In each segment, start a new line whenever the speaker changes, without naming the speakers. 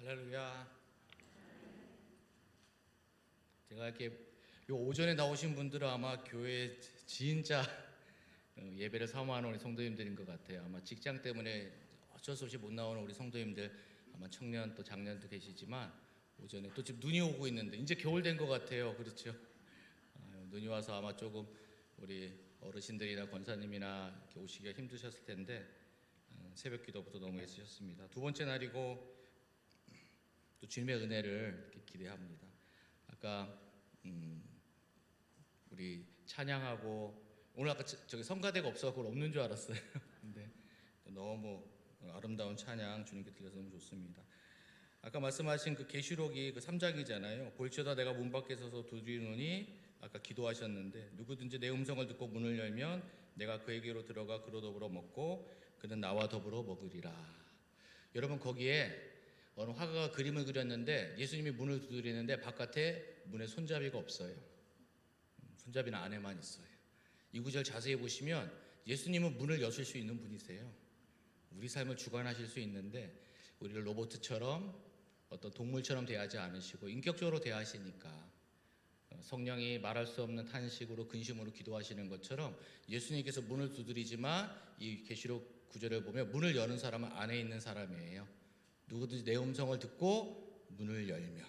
할렐루야. 제가 이렇게 요 오전에 나오신 분들은 아마 교회 진짜 예배를 사모하는 우리 성도님들인 것 같아요. 아마 직장 때문에 어쩔 수 없이 못 나오는 우리 성도님들, 아마 청년 또 장년도 계시지만 오전에 또 지금 눈이 오고 있는데 이제 겨울 된 것 같아요. 그렇죠? 눈이 와서 아마 조금 우리 어르신들이나 권사님이나 이렇게 오시기가 힘드셨을 텐데 새벽 기도부터 너무 애쓰셨습니다. 두 번째 날이고 또 주님의 은혜를 이렇게 기대합니다. 아까 우리 찬양하고 오늘 아까 저기 성가대가 없어서 그걸 없는 줄 알았어요. 근데 너무 아름다운 찬양 주님께 들려서 너무 좋습니다. 아까 말씀하신 그 계시록이 그 3장이잖아요. 볼지어다 내가 문 밖에 서서 두드리노니 아까 기도하셨는데 누구든지 내 음성을 듣고 문을 열면 내가 그에게로 들어가 그로 더불어 먹고 그는 나와 더불어 먹으리라. 여러분 거기에 어느 화가가 그림을 그렸는데 예수님이 문을 두드리는데 바깥에 문에 손잡이가 없어요. 손잡이는 안에만 있어요. 이 구절 자세히 보시면 예수님은 문을 여실 수 있는 분이세요. 우리 삶을 주관하실 수 있는데 우리를 로봇처럼 어떤 동물처럼 대하지 않으시고 인격적으로 대하시니까 성령이 말할 수 없는 탄식으로 근심으로 기도하시는 것처럼 예수님께서 문을 두드리지만 이 계시록 구절을 보면 문을 여는 사람은 안에 있는 사람이에요. 누구든지 내 음성을 듣고 문을 열면.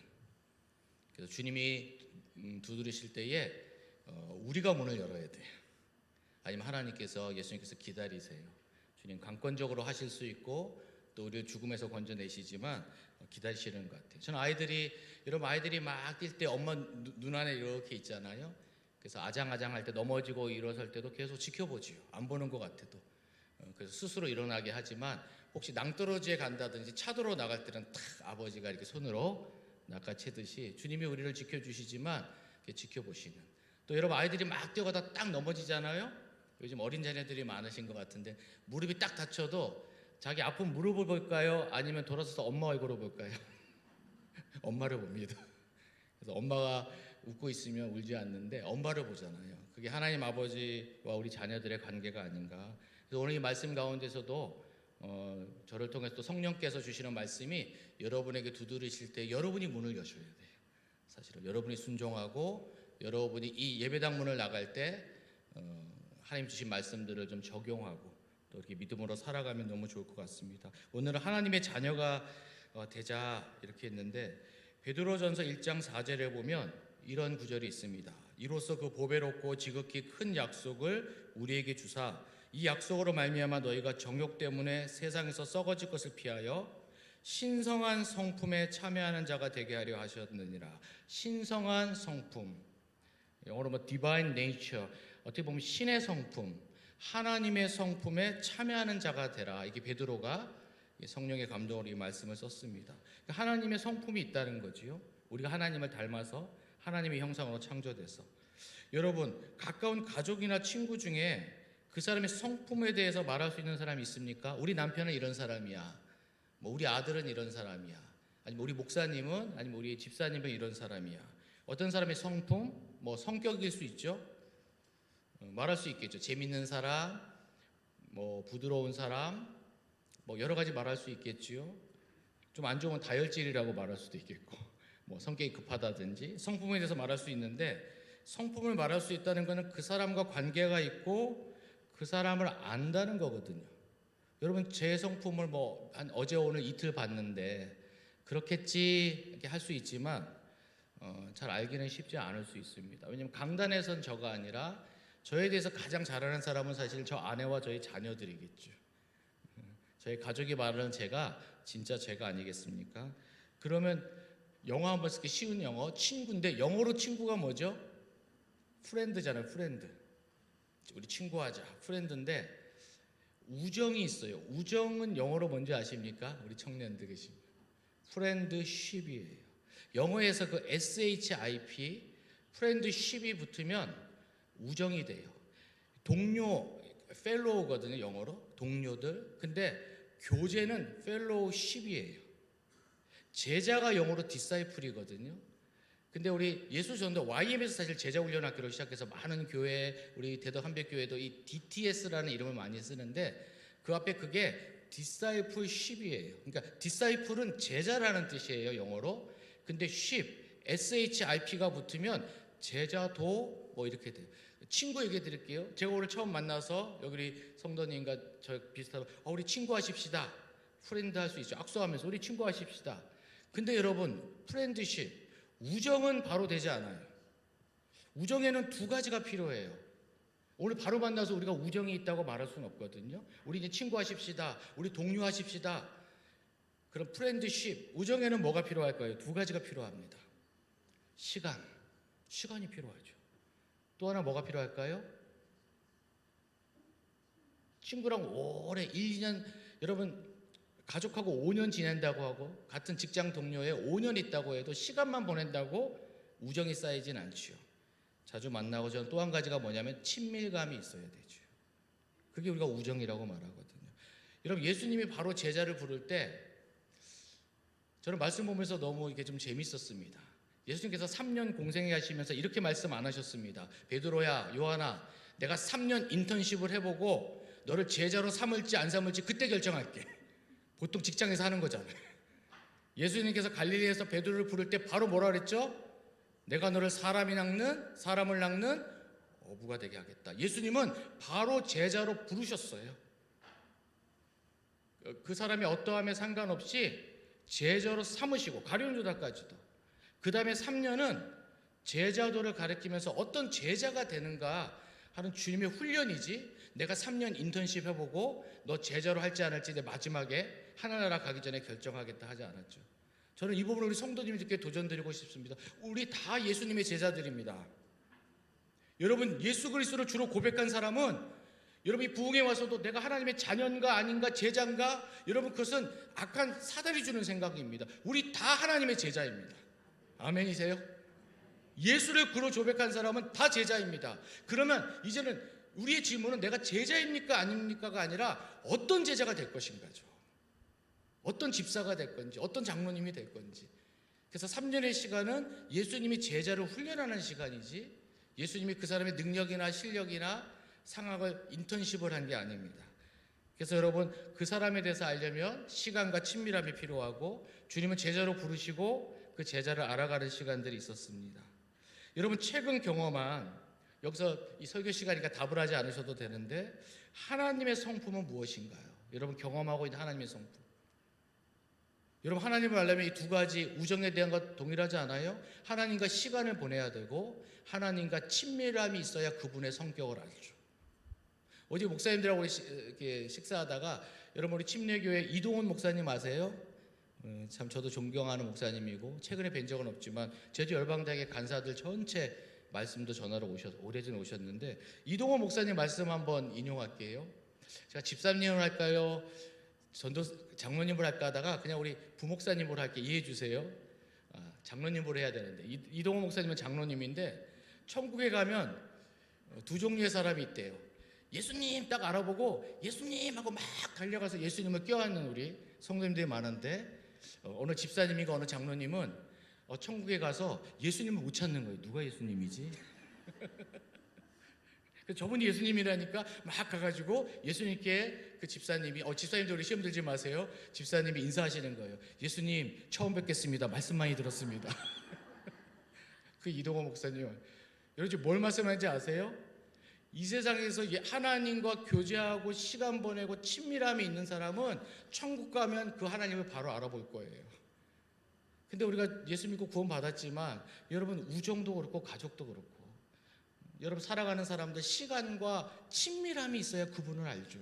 그래서 주님이 두드리실 때에 우리가 문을 열어야 돼요. 아니면 하나님께서 예수님께서 기다리세요. 주님 강권적으로 하실 수 있고 또 우리를 죽음에서 건져내시지만 기다리시는 것 같아요. 저는 여러분 아이들이 막 뛸 때 엄마 눈 안에 이렇게 있잖아요. 그래서 아장아장할 때 넘어지고 일어설 때도 계속 지켜보지요. 안 보는 것 같아도. 그래서 스스로 일어나게 하지만 혹시 낭떠러지에 간다든지 차도로 나갈 때는 탁 아버지가 이렇게 손으로 낚아채듯이 주님이 우리를 지켜주시지만 이렇게 지켜보시는. 또 여러분 아이들이 막 뛰어가다 딱 넘어지잖아요. 요즘 어린 자녀들이 많으신 것 같은데 무릎이 딱 다쳐도 자기 아픈 무릎을 볼까요? 아니면 돌아서서 엄마 얼굴을 볼까요? 엄마를 봅니다. 그래서 엄마가 웃고 있으면 울지 않는데 엄마를 보잖아요. 그게 하나님 아버지와 우리 자녀들의 관계가 아닌가. 그래서 오늘 이 말씀 가운데서도 저를 통해서 또 성령께서 주시는 말씀이 여러분에게 두드리실 때 여러분이 문을 여셔야 돼요. 사실은 여러분이 순종하고 여러분이 이 예배당 문을 나갈 때 하나님 주신 말씀들을 좀 적용하고 또 이렇게 믿음으로 살아가면 너무 좋을 것 같습니다. 오늘은 하나님의 자녀가 되자 이렇게 했는데 베드로전서 1장 4절에 보면 이런 구절이 있습니다. 이로써 그 보배롭고 지극히 큰 약속을 우리에게 주사 이 약속으로 말미암아 너희가 정욕 때문에 세상에서 썩어질 것을 피하여 신성한 성품에 참여하는 자가 되게 하려 하셨느니라. 신성한 성품, 영어로 divine nature, 어떻게 보면 신의 성품, 하나님의 성품에 참여하는 자가 되라. 이게 베드로가 성령의 감동으로 이 말씀을 썼습니다. 하나님의 성품이 있다는 거지요. 우리가 하나님을 닮아서 하나님의 형상으로 창조돼서. 여러분 가까운 가족이나 친구 중에 그 사람의 성품에 대해서 말할 수 있는 사람이 있습니까? 우리 남편은 이런 사람이야. 우리 아들은 이런 사람이야. 아니면 우리 목사님은, 아니면 우리 집사님은 이런 사람이야. 어떤 사람의 성품, 성격일 수 있죠. 말할 수 있겠죠. 재밌는 사람, 부드러운 사람, 여러 가지 말할 수 있겠지요. 좀 안 좋으면 다혈질이라고 말할 수도 있겠고, 성격이 급하다든지 성품에 대해서 말할 수 있는데 성품을 말할 수 있다는 것은 그 사람과 관계가 있고 그 사람을 안다는 거거든요. 여러분 제 성품을 한 어제 오늘 이틀 봤는데 그렇겠지 이렇게 할 수 있지만 잘 알기는 쉽지 않을 수 있습니다. 왜냐하면 강단에선 저가 아니라 저에 대해서 가장 잘 아는 사람은 사실 저 아내와 저희 자녀들이겠죠. 저희 가족이 말하는 제가 진짜 제가 아니겠습니까? 그러면 영어 한번 쓰기 쉬운 영어 친구인데 영어로 친구가 뭐죠? 프렌드잖아요. 프렌드. 우리 친구하자. 프렌드인데 우정이 있어요. 우정은 영어로 뭔지 아십니까? 우리 청년들 계십니다. 프렌드쉽이에요. 영어에서 그 SHIP 프렌드쉽이 붙으면 우정이 돼요. 동료 펠로우거든요. 영어로 동료들. 근데 교제는 펠로우십이에요. 제자가 영어로 디사이플이거든요. 근데 우리 예수 전도 YM에서 사실 제자 훈련학교를 시작해서 많은 교회, 우리 대덕 한백교회도 이 DTS라는 이름을 많이 쓰는데 그 앞에 그게 discipleship이에요. 그러니까 disciple은 제자라는 뜻이에요, 영어로. 근데 ship, ship가 붙으면 제자도 뭐 이렇게 돼요. 친구 얘기해 드릴게요. 제가 오늘 처음 만나서 여기 우리 성도님과 저 비슷하고 우리 친구 하십시다. 프렌드 할 수 있죠. 악수하면서 우리 친구 하십시다. 근데 여러분, 프렌드십, 우정은 바로 되지 않아요. 우정에는 두 가지가 필요해요. 오늘 바로 만나서 우리가 우정이 있다고 말할 수는 없거든요. 우리 이제 친구 하십시다. 우리 동료 하십시다. 그럼 프렌드십, 우정에는 뭐가 필요할까요? 두 가지가 필요합니다. 시간이 필요하죠. 또 하나 뭐가 필요할까요? 친구랑 오래 1, 2년, 여러분 가족하고 5년 지낸다고 하고 같은 직장 동료에 5년 있다고 해도 시간만 보낸다고 우정이 쌓이진 않죠. 자주 만나고 저는 또 한 가지가 뭐냐면 친밀감이 있어야 되죠. 그게 우리가 우정이라고 말하거든요. 여러분, 예수님이 바로 제자를 부를 때 저는 말씀 보면서 너무 이게 좀 재밌었습니다. 예수님께서 3년 공생애 하시면서 이렇게 말씀 안 하셨습니다. 베드로야, 요한아, 내가 3년 인턴십을 해보고 너를 제자로 삼을지 안 삼을지 그때 결정할게. 보통 직장에서 하는 거잖아요. 예수님께서 갈릴리에서 베드로를 부를 때 바로 뭐라 그랬죠? 내가 너를 사람을 낚는 어부가 되게 하겠다. 예수님은 바로 제자로 부르셨어요. 그 사람이 어떠함에 상관없이 제자로 삼으시고 가룟 유다까지도. 그 다음에 3년은 제자도를 가르치면서 어떤 제자가 되는가 하는 주님의 훈련이지, 내가 3년 인턴십 해보고 너 제자로 할지 안 할지 내 마지막에 하늘나라 가기 전에 결정하겠다 하지 않았죠. 저는 이 부분을 우리 성도님들께 도전드리고 싶습니다. 우리 다 예수님의 제자들입니다. 여러분, 예수 그리스도를 주로 고백한 사람은 여러분이 부흥에 와서도 내가 하나님의 자녀인가 아닌가 제자인가, 여러분 그것은 악한 사단이 주는 생각입니다. 우리 다 하나님의 제자입니다. 아멘이세요? 예수를 그로 고백한 사람은 다 제자입니다. 그러면 이제는 우리의 질문은 내가 제자입니까 아닙니까가 아니라 어떤 제자가 될 것인가죠. 어떤 집사가 될 건지, 어떤 장로님이 될 건지. 그래서 3년의 시간은 예수님이 제자를 훈련하는 시간이지, 예수님이 그 사람의 능력이나 실력이나 상학을 인턴십을 한 게 아닙니다. 그래서 여러분, 그 사람에 대해서 알려면 시간과 친밀함이 필요하고 주님은 제자로 부르시고 그 제자를 알아가는 시간들이 있었습니다. 여러분, 최근 경험한, 여기서 이 설교 시간이니까 답을 하지 않으셔도 되는데, 하나님의 성품은 무엇인가요? 여러분 경험하고 있는 하나님의 성품. 여러분, 하나님을 알려면 이 두 가지 우정에 대한 것 동일하지 않아요? 하나님과 시간을 보내야 되고 하나님과 친밀함이 있어야 그분의 성격을 알죠. 어제 목사님들하고 이렇게 식사하다가 여러분, 우리 침례교회 이동훈 목사님 아세요? 참 저도 존경하는 목사님이고 최근에 뵌 적은 없지만 제주 열방대학의 간사들 전체 말씀도 전하러 오래전에 오셨는데, 이동훈 목사님 말씀 한번 인용할게요. 제가 집사님을 할까요? 전도 장로님을 할까 하다가 그냥 우리 부목사님으로 할게, 이해해 주세요. 장로님으로 해야 되는데, 이동훈 목사님은 장로님인데 천국에 가면 두 종류의 사람이 있대요. 예수님 딱 알아보고 예수님 하고 막 달려가서 예수님을 껴안는 우리 성도님들이 많은데, 어느 집사님이고 어느 장로님은 천국에 가서 예수님을 못 찾는 거예요. 누가 예수님이지? 저분이 예수님이라니까 막 가가지고 예수님께 그 집사님이, 집사님들 우리 시험 들지 마세요. 집사님이 인사하시는 거예요. 예수님 처음 뵙겠습니다. 말씀 많이 들었습니다. 그 이동호 목사님, 여러분 지금 뭘 말씀하는지 아세요? 이 세상에서 하나님과 교제하고 시간 보내고 친밀함이 있는 사람은 천국 가면 그 하나님을 바로 알아볼 거예요. 근데 우리가 예수 믿고 구원 받았지만 여러분, 우정도 그렇고 가족도 그렇고 여러분 살아가는 사람들 시간과 친밀함이 있어야 그분을 알죠.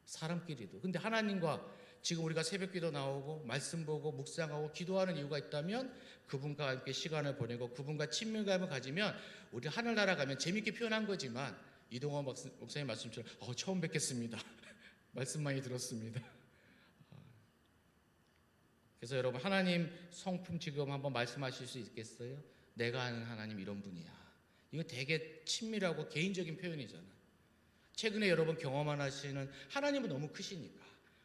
사람끼리도. 근데 하나님과 지금 우리가 새벽기도 나오고 말씀 보고 묵상하고 기도하는 이유가 있다면 그분과 함께 시간을 보내고 그분과 친밀감을 가지면 우리 하늘나라 가면, 재밌게 표현한 거지만 이동원 목사님 말씀처럼 처음 뵙겠습니다. 말씀 많이 들었습니다. 그래서 여러분, 하나님 성품 지금 한번 말씀하실 수 있겠어요? 내가 아는 하나님 이런 분이야. 이거 되게 친밀하고 개인적인 표현이잖아요. 최근에 여러분 경험만 하시는 하나님은 너무 크시니까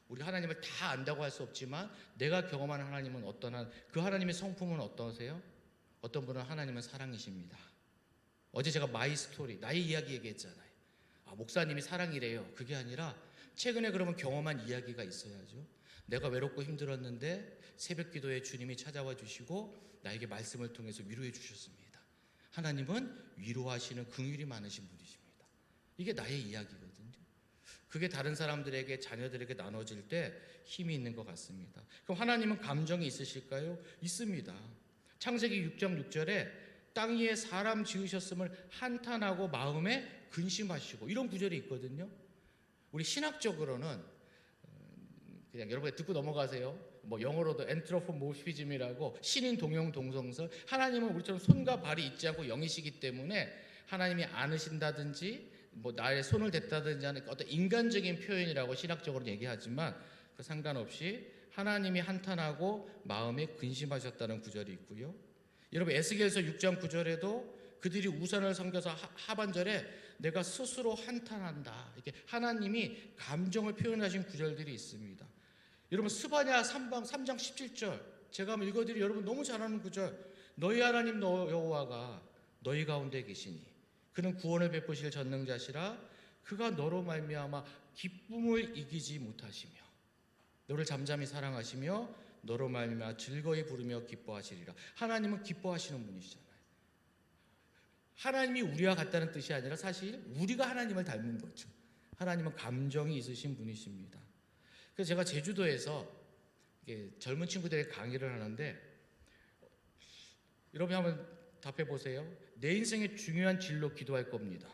우리 하나님을 다 안다고 할 수 없지만 내가 경험하는 하나님은 그 하나님의 성품은 어떠세요? 어떤 분은 하나님은 사랑이십니다. 어제 제가 마이 스토리, 나의 이야기 얘기했잖아요. 목사님이 사랑이래요. 그게 아니라 최근에 그러면 경험한 이야기가 있어야죠. 내가 외롭고 힘들었는데 새벽 기도에 주님이 찾아와 주시고 나에게 말씀을 통해서 위로해 주셨습니다. 하나님은 위로하시는 긍휼이 많으신 분이십니다. 이게 나의 이야기거든요. 그게 다른 사람들에게, 자녀들에게 나눠질 때 힘이 있는 것 같습니다. 그럼 하나님은 감정이 있으실까요? 있습니다. 창세기 6장 6절에 땅 위에 사람 지으셨음을 한탄하고 마음에 근심하시고, 이런 구절이 있거든요. 우리 신학적으로는 그냥 여러분 듣고 넘어가세요. 뭐 영어로도 엔트로포모피즘이라고 신인 동형 동성설, 하나님은 우리처럼 손과 발이 있지 않고 영이시기 때문에 하나님이 안으신다든지 뭐 나의 손을 댔다든지 하는 어떤 인간적인 표현이라고 신학적으로 얘기하지만 그 상관없이 하나님이 한탄하고 마음에 근심하셨다는 구절이 있고요. 여러분 에스겔서 6장 9절에도 그들이 우상을 섬겨서 하반절에 내가 스스로 한탄한다, 이렇게 하나님이 감정을 표현하신 구절들이 있습니다. 여러분 스바냐 3장 17절 제가 한번 읽어드리면 여러분 너무 잘 아는 구절, 너희 하나님 여호와가 너희 가운데 계시니 그는 구원을 베푸실 전능자시라, 그가 너로 말미암아 기쁨을 이기지 못하시며 너를 잠잠히 사랑하시며 너로 말미암아 즐거이 부르며 기뻐하시리라. 하나님은 기뻐하시는 분이시잖아요. 하나님이 우리와 같다는 뜻이 아니라 사실 우리가 하나님을 닮은 거죠. 하나님은 감정이 있으신 분이십니다. 그래서 제가 제주도에서 젊은 친구들에게 강의를 하는데, 여러분 한번 답해 보세요. 내 인생의 중요한 진로 기도할 겁니다.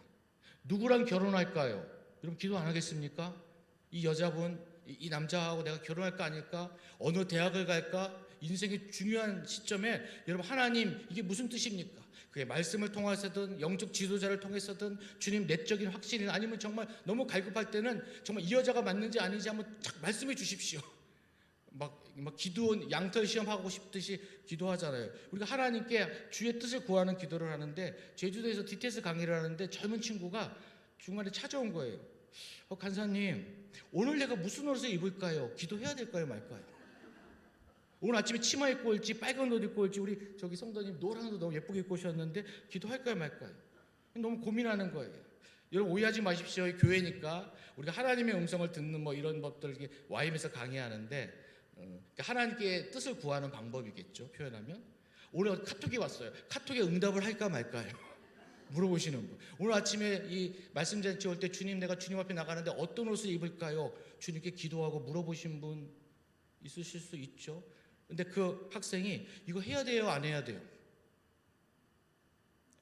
누구랑 결혼할까요? 여러분 기도 안 하겠습니까? 이 여자분, 이 남자하고 내가 결혼할까 아닐까? 어느 대학을 갈까? 인생의 중요한 시점에 여러분 하나님 이게 무슨 뜻입니까? 그게 말씀을 통해서든 영적 지도자를 통해서든 주님 내적인 확신이나 아니면 정말 너무 갈급할 때는 정말 이 여자가 맞는지 아닌지 한번 착 말씀해 주십시오. 막 기도 양털 시험하고 싶듯이 기도하잖아요. 우리가 하나님께 주의 뜻을 구하는 기도를 하는데, 제주도에서 디테스 강의를 하는데 젊은 친구가 중간에 찾아온 거예요. 간사님 오늘 내가 무슨 옷을 입을까요? 기도해야 될까요 말까요? 오늘 아침에 치마 입고 올지 빨간 옷 입고 올지, 우리 저기 성도님 노란 옷 너무 예쁘게 입고 오셨는데 기도할까요 말까요? 너무 고민하는 거예요. 여러분 오해하지 마십시오. 교회니까 우리가 하나님의 음성을 듣는 뭐 이런 법들 YM에서 강의하는데 하나님께 뜻을 구하는 방법이겠죠, 표현하면. 오늘 카톡이 왔어요. 카톡에 응답을 할까 말까요? 물어보시는 분. 오늘 아침에 이 말씀잔치 올 때 주님 내가 주님 앞에 나가는데 어떤 옷을 입을까요? 주님께 기도하고 물어보신 분 있으실 수 있죠. 근데 그 학생이 이거 해야 돼요 안 해야 돼요?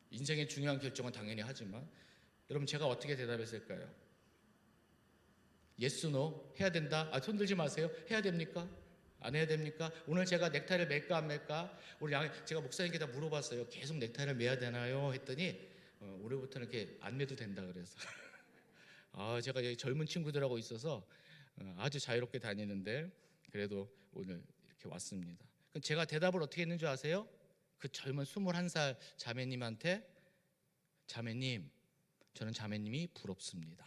인생의 중요한 결정은 당연히 하지만 여러분 제가 어떻게 대답했을까요? yes, no? 해야 된다? 손 들지 마세요. 해야 됩니까? 안 해야 됩니까? 오늘 제가 넥타이를 맬까 안 맬까? 제가 목사님께 다 물어봤어요. 계속 넥타이를 매야 되나요? 했더니 올해부터는 이렇게 안 매도 된다 그래서 제가 여기 젊은 친구들하고 있어서 아주 자유롭게 다니는데 그래도 오늘 이렇게 왔습니다. 제가 대답을 어떻게 했는 줄 아세요? 그 젊은 21살 자매님한테, 자매님 저는 자매님이 부럽습니다.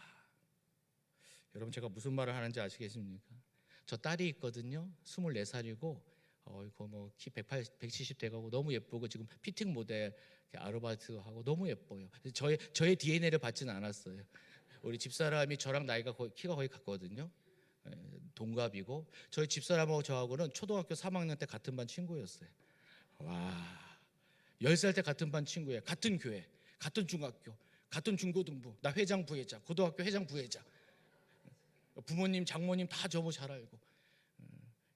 여러분 제가 무슨 말을 하는지 아시겠습니까? 저 딸이 있거든요. 24살이고 키 170 돼가고 너무 예쁘고 지금 피팅 모델 아르바이트하고 너무 예뻐요. 저의 DNA를 받지는 않았어요. 우리 집사람이 저랑 키가 거의 같거든요. 동갑이고 저희 집사람하고 저하고는 초등학교 3학년 때 같은 반 친구였어요. 와, 10살 때 같은 반 친구예요. 같은 교회, 같은 중학교, 같은 중고등부. 나 회장 부회장, 고등학교 회장 부회장. 부모님, 장모님 다 저보 잘 알고.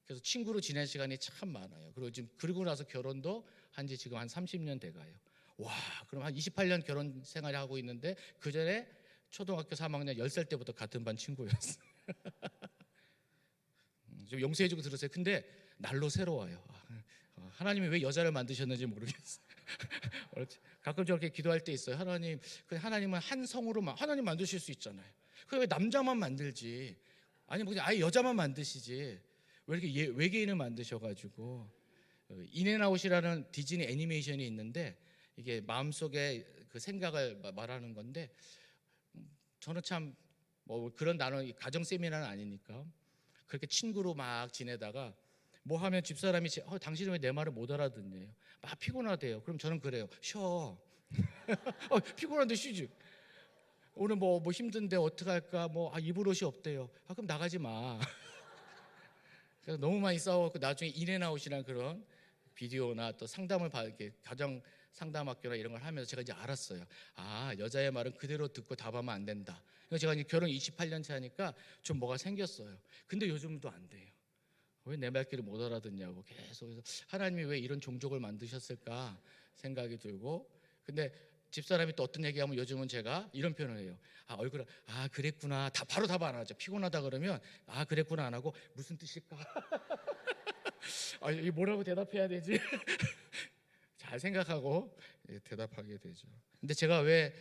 그래서 친구로 지낸 시간이 참 많아요. 그리고 나서 결혼도 한지 지금 한 30년 돼가요. 와, 그럼 한 28년 결혼 생활을 하고 있는데 그 전에 초등학교 3학년 10살 때부터 같은 반 친구였어요. 좀 용서해주고 들으세요. 근데 날로 새로워요. 하나님이 왜 여자를 만드셨는지 모르겠어요. 가끔 저렇게 기도할 때 있어요. 하나님은 한 성으로 하나님 만드실 수 있잖아요. 왜 남자만 만들지? 아니면 그냥 아예 여자만 만드시지? 왜 이렇게 외계인을 만드셔가지고. 인앤아웃이라는 디즈니 애니메이션이 있는데 이게 마음속에 그 생각을 말하는 건데, 저는 참 뭐 그런 단어 가정 세미나는 아니니까 그렇게 친구로 막 지내다가 뭐 하면 집사람이 당신은 왜 내 말을 못 알아듣네요. 막 피곤하대요. 그럼 저는 그래요. 쉬어. 피곤한데 쉬지. 오늘 뭐 힘든데 어떡할까? 입을 옷이 없대요. 그럼 나가지 마. 그래서 너무 많이 싸워갖고 나중에 인앤아웃이란 그런 비디오나 또 상담을 받게 가정 상담학교나 이런 걸 하면서 제가 이제 알았어요. 여자의 말은 그대로 듣고 답하면 안 된다. 그래서 제가 이제 결혼 28년 차니까 좀 뭐가 생겼어요. 근데 요즘도 안 돼요. 왜 내 말귀를 못 알아듣냐고 계속. 그래서 하나님이 왜 이런 종족을 만드셨을까 생각이 들고, 근데 집사람이 또 어떤 얘기하면 요즘은 제가 이런 표현을 해요. 얼굴 그랬구나. 바로 답 안 하죠. 피곤하다 그러면 그랬구나 안 하고 무슨 뜻일까? 이 뭐라고 대답해야 되지? 잘 생각하고 대답하게 되죠. 근데 제가 왜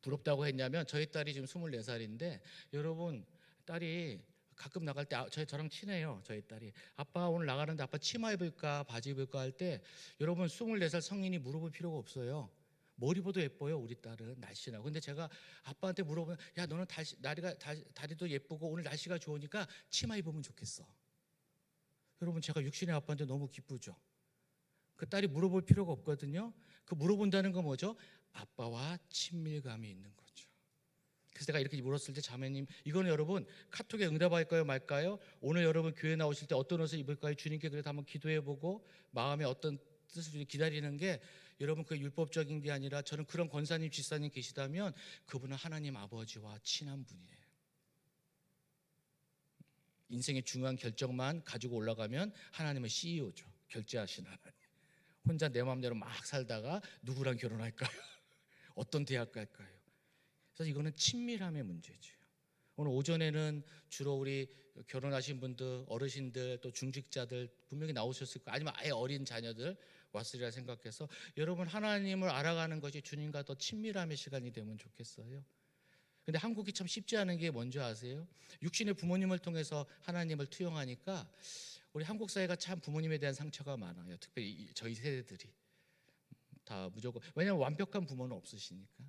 부럽다고 했냐면 저희 딸이 지금 24살인데 여러분, 딸이 가끔 나갈 때 저랑 친해요. 저희 딸이 아빠 오늘 나가는데 아빠 치마 입을까 바지 입을까 할 때 여러분 24살 성인이 물어볼 필요가 없어요. 뭘 입어도 예뻐요. 우리 딸은 날씬하고. 근데 제가 아빠한테 물어보면 야 너는 다리도 예쁘고 오늘 날씨가 좋으니까 치마 입으면 좋겠어. 여러분 제가 육신의 아빠한테 너무 기쁘죠. 그 딸이 물어볼 필요가 없거든요. 그 물어본다는 건 뭐죠? 아빠와 친밀감이 있는 거죠. 그래서 내가 이렇게 물었을 때 자매님 이거는 여러분 카톡에 응답할까요 말까요? 오늘 여러분 교회 나오실 때 어떤 옷을 입을까요? 주님께 그래도 한번 기도해보고 마음에 어떤 뜻을 기다리는 게 여러분 그게 율법적인 게 아니라 저는 그런 권사님 집사님 계시다면 그분은 하나님 아버지와 친한 분이에요. 인생의 중요한 결정만 가지고 올라가면 하나님은 CEO죠. 결제하시는 하나님. 혼자 내 마음대로 막 살다가 누구랑 결혼할까요? 어떤 대학 갈까요? 그래서 이거는 친밀함의 문제죠. 오늘 오전에는 주로 우리 결혼하신 분들, 어르신들, 또 중직자들 분명히 나오셨을 거예요. 아니면 아예 어린 자녀들 왔으리라 생각해서 여러분 하나님을 알아가는 것이 주님과 더 친밀함의 시간이 되면 좋겠어요. 근데 한국이 참 쉽지 않은 게 뭔지 아세요? 육신의 부모님을 통해서 하나님을 투영하니까 우리 한국 사회가 참 부모님에 대한 상처가 많아요. 특별히 저희 세대들이 다 무조건, 왜냐하면 완벽한 부모는 없으시니까.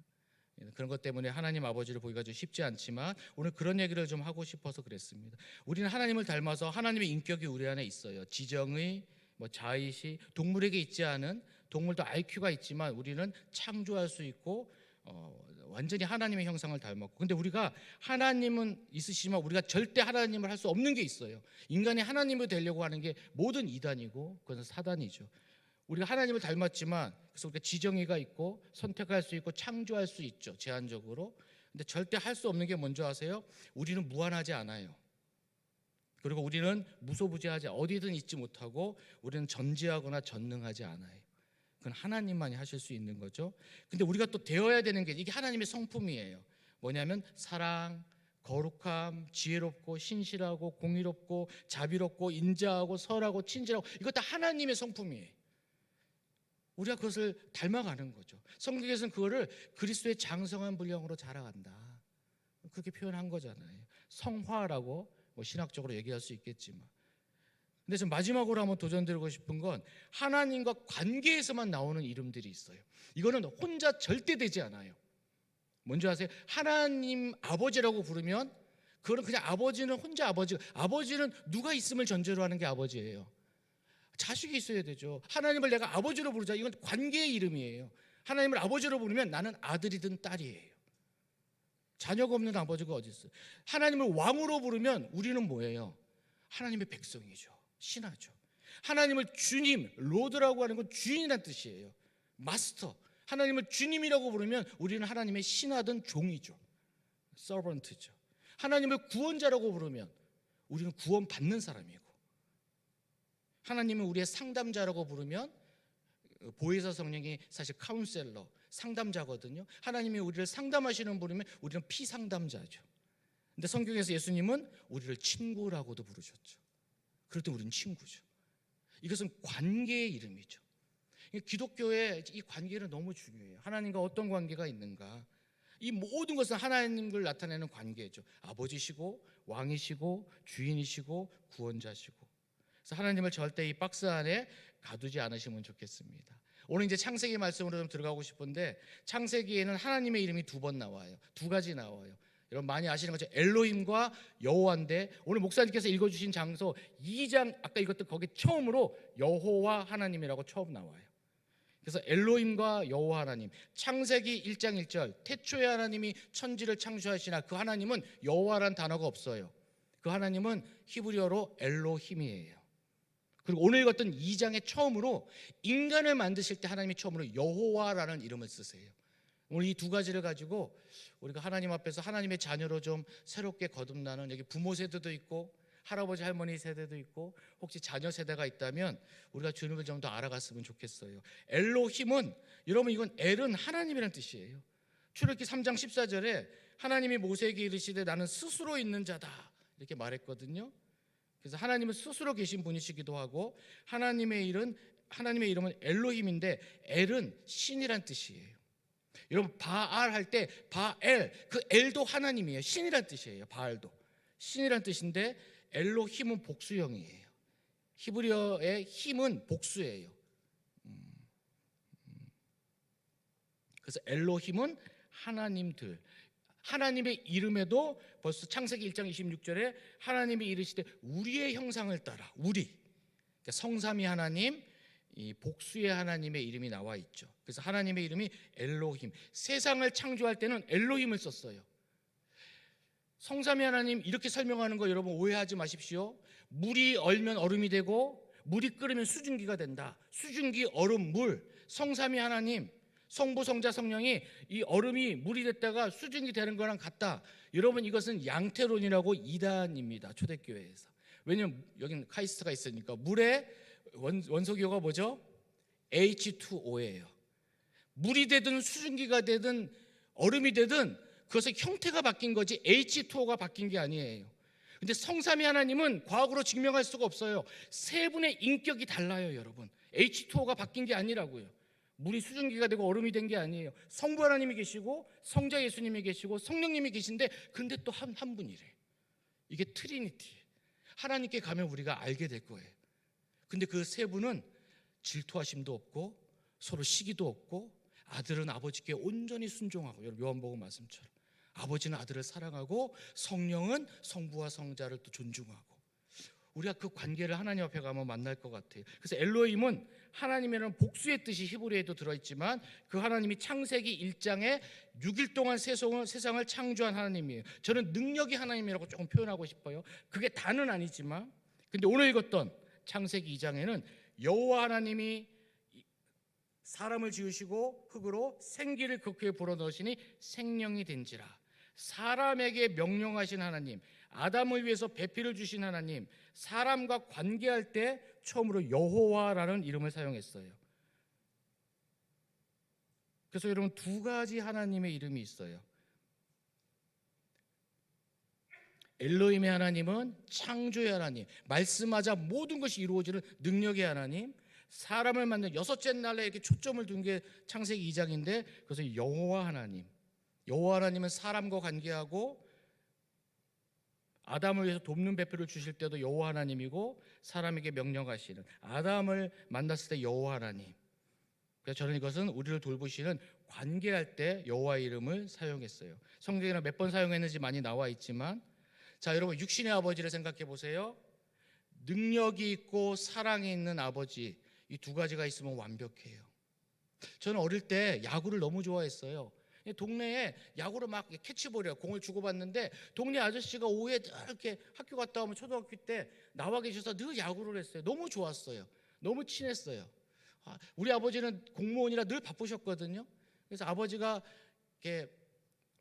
그런 것 때문에 하나님 아버지를 보기가 좀 쉽지 않지만 오늘 그런 얘기를 좀 하고 싶어서 그랬습니다. 우리는 하나님을 닮아서 하나님의 인격이 우리 안에 있어요. 지정의, 자의시, 동물에게 있지 않은, 동물도 IQ가 있지만 우리는 창조할 수 있고 완전히 하나님의 형상을 닮았고, 근데 우리가 하나님은 있으시지만 우리가 절대 하나님을 할 수 없는 게 있어요. 인간이 하나님을 되려고 하는 게 모든 이단이고 그것은 사단이죠. 우리가 하나님을 닮았지만 그래서 우리가 지정의가 있고 선택할 수 있고 창조할 수 있죠, 제한적으로. 근데 절대 할 수 없는 게 뭔지 아세요? 우리는 무한하지 않아요. 그리고 우리는 무소부재하지, 어디든 있지 못하고 우리는 전지하거나 전능하지 않아요. 그건 하나님만이 하실 수 있는 거죠. 근데 우리가 또 되어야 되는 게 이게 하나님의 성품이에요. 뭐냐면 사랑, 거룩함, 지혜롭고 신실하고 공의롭고 자비롭고 인자하고 선하고 친절하고, 이거 다 하나님의 성품이에요. 우리가 그것을 닮아가는 거죠. 성경에서는 그거를 그리스도의 장성한 분량으로 자라간다, 그렇게 표현한 거잖아요. 성화라고 신학적으로 얘기할 수 있겠지만, 근데 좀 마지막으로 한번 도전드리고 싶은 건 하나님과 관계에서만 나오는 이름들이 있어요. 이거는 혼자 절대 되지 않아요. 뭔지 아세요? 하나님 아버지라고 부르면 그거는 그냥 아버지는 혼자 아버지는 누가 있음을 전제로 하는 게 아버지예요. 자식이 있어야 되죠. 하나님을 내가 아버지로 부르자, 이건 관계의 이름이에요. 하나님을 아버지로 부르면 나는 아들이든 딸이에요. 자녀가 없는 아버지가 어디 있어요? 하나님을 왕으로 부르면 우리는 뭐예요? 하나님의 백성이죠. 신하죠. 하나님을 주님, 로드라고 하는 건 주인이라는 뜻이에요. 마스터. 하나님을 주님이라고 부르면 우리는 하나님의 신하든 종이죠. 서번트죠. 하나님을 구원자라고 부르면 우리는 구원받는 사람이고, 하나님은 우리의 상담자라고 부르면 보혜사 성령이 사실 카운셀러, 상담자거든요. 하나님이 우리를 상담하시는 분이면 우리는 피상담자죠. 근데 성경에서 예수님은 우리를 친구라고도 부르셨죠. 그럴 때 우리는 친구죠. 이것은 관계의 이름이죠. 기독교의 이 관계는 너무 중요해요. 하나님과 어떤 관계가 있는가, 이 모든 것은 하나님을 나타내는 관계죠. 아버지시고 왕이시고 주인이시고 구원자시고. 그래서 하나님을 절대 이 박스 안에 가두지 않으시면 좋겠습니다. 오늘 이제 창세기 말씀으로 좀 들어가고 싶은데, 창세기에는 하나님의 이름이 2번 나와요. 2가지 나와요. 여러분 많이 아시는 것처럼 엘로힘과 여호와인데, 오늘 목사님께서 읽어주신 장소 2장 아까 읽었던 거기 처음으로 여호와 하나님이라고 처음 나와요. 그래서 엘로힘과 여호와 하나님, 창세기 1장 1절 태초에 하나님이 천지를 창조하시나 그 하나님은 여호와라는 단어가 없어요. 그 하나님은 히브리어로 엘로힘이에요. 그리고 오늘 읽었던 2장에 처음으로 인간을 만드실 때 하나님이 처음으로 여호와라는 이름을 쓰세요. 오늘 이 두 가지를 가지고 우리가 하나님 앞에서 하나님의 자녀로 좀 새롭게 거듭나는, 여기 부모 세대도 있고 할아버지 할머니 세대도 있고 혹시 자녀 세대가 있다면 우리가 주님을 좀 더 알아갔으면 좋겠어요. 엘로힘은, 여러분 이건 엘은 하나님이라는 뜻이에요. 출애굽기 3장 14절에 하나님이 모세에게 이르시되 나는 스스로 있는 자다 이렇게 말했거든요. 그래서 하나님은 스스로 계신 분이시기도 하고 하나님의 이름은 엘로힘인데 엘은 신이란 뜻이에요. 여러분 바알 할 때 바엘, 그 엘도 하나님이에요. 신이란 뜻이에요. 바알도 신이란 뜻인데 엘로힘은 복수형이에요. 히브리어의 힘은 복수예요. 그래서 엘로힘은 하나님들, 하나님의 이름에도 벌써 창세기 1장 26절에 하나님이 이르시되 우리의 형상을 따라, 우리, 그러니까 성삼위 하나님, 이 복수의 하나님의 이름이 나와 있죠. 그래서 하나님의 이름이 엘로힘. 세상을 창조할 때는 엘로힘을 썼어요. 성삼위 하나님 이렇게 설명하는 거 여러분 오해하지 마십시오. 물이 얼면 얼음이 되고 물이 끓으면 수증기가 된다. 수증기, 얼음, 물. 성삼위 하나님, 성부, 성자, 성령이 이 얼음이 물이 됐다가 수증기 되는 거랑 같다. 여러분 이것은 양태론이라고 이단입니다. 초대교회에서. 왜냐면 여기는 카이스트가 있으니까. 물의 원소기호가 뭐죠? H2O예요. 물이 되든 수증기가 되든 얼음이 되든 그것의 형태가 바뀐 거지 H2O가 바뀐 게 아니에요. 근데 성삼위 하나님은 과학으로 증명할 수가 없어요. 세 분의 인격이 달라요, 여러분. H2O가 바뀐 게 아니라고요. 물이 수증기가 되고 얼음이 된 게 아니에요. 성부 하나님이 계시고 성자 예수님이 계시고 성령님이 계신데 근데 또 한 분이래. 이게 트리니티. 하나님께 가면 우리가 알게 될 거예요. 근데 그 세 분은 질투하심도 없고 서로 시기도 없고 아들은 아버지께 온전히 순종하고, 여러분 요한복음 말씀처럼 아버지는 아들을 사랑하고 성령은 성부와 성자를 또 존중하고, 우리가 그 관계를 하나님 앞에 가면 만날 것 같아요. 그래서 엘로힘은 하나님이라는 복수의 뜻이 히브리에도 들어있지만 그 하나님이 창세기 1장에 6일 동안 세상을 창조한 하나님이에요. 저는 능력이 하나님이라고 조금 표현하고 싶어요. 그게 다는 아니지만. 근데 오늘 읽었던 창세기 2장에는 여호와 하나님이 사람을 지으시고 흙으로 생기를 그 코에 불어넣으시니 생명이 된지라. 사람에게 명령하신 하나님, 아담을 위해서 배필을 주신 하나님, 사람과 관계할 때 처음으로 여호와라는 이름을 사용했어요. 그래서 여러분 두 가지 하나님의 이름이 있어요. 엘로힘의 하나님은 창조의 하나님, 말씀하자 모든 것이 이루어지는 능력의 하나님, 사람을 만든 여섯째 날에 이렇게 초점을 둔 게 창세기 2장인데 그래서 여호와 하나님, 여호와 하나님은 사람과 관계하고 아담을 위해서 돕는 배필을 주실 때도 여호와 하나님이고 사람에게 명령하시는, 아담을 만났을 때 여호와 하나님. 그래서 저는 이것은 우리를 돌보시는 관계할 때 여호와의 이름을 사용했어요. 성경에는 몇 번 사용했는지 많이 나와 있지만, 자 여러분 육신의 아버지를 생각해 보세요. 능력이 있고 사랑이 있는 아버지, 이 두 가지가 있으면 완벽해요. 저는 어릴 때 야구를 너무 좋아했어요. 동네에 야구를 막 캐치볼이야 공을 주고받는데 동네 아저씨가 오후에 늘 이렇게 학교 갔다 오면 초등학교 때 나와 계셔서 늘 야구를 했어요. 너무 좋았어요. 너무 친했어요. 우리 아버지는 공무원이라 늘 바쁘셨거든요. 그래서 아버지가 이렇게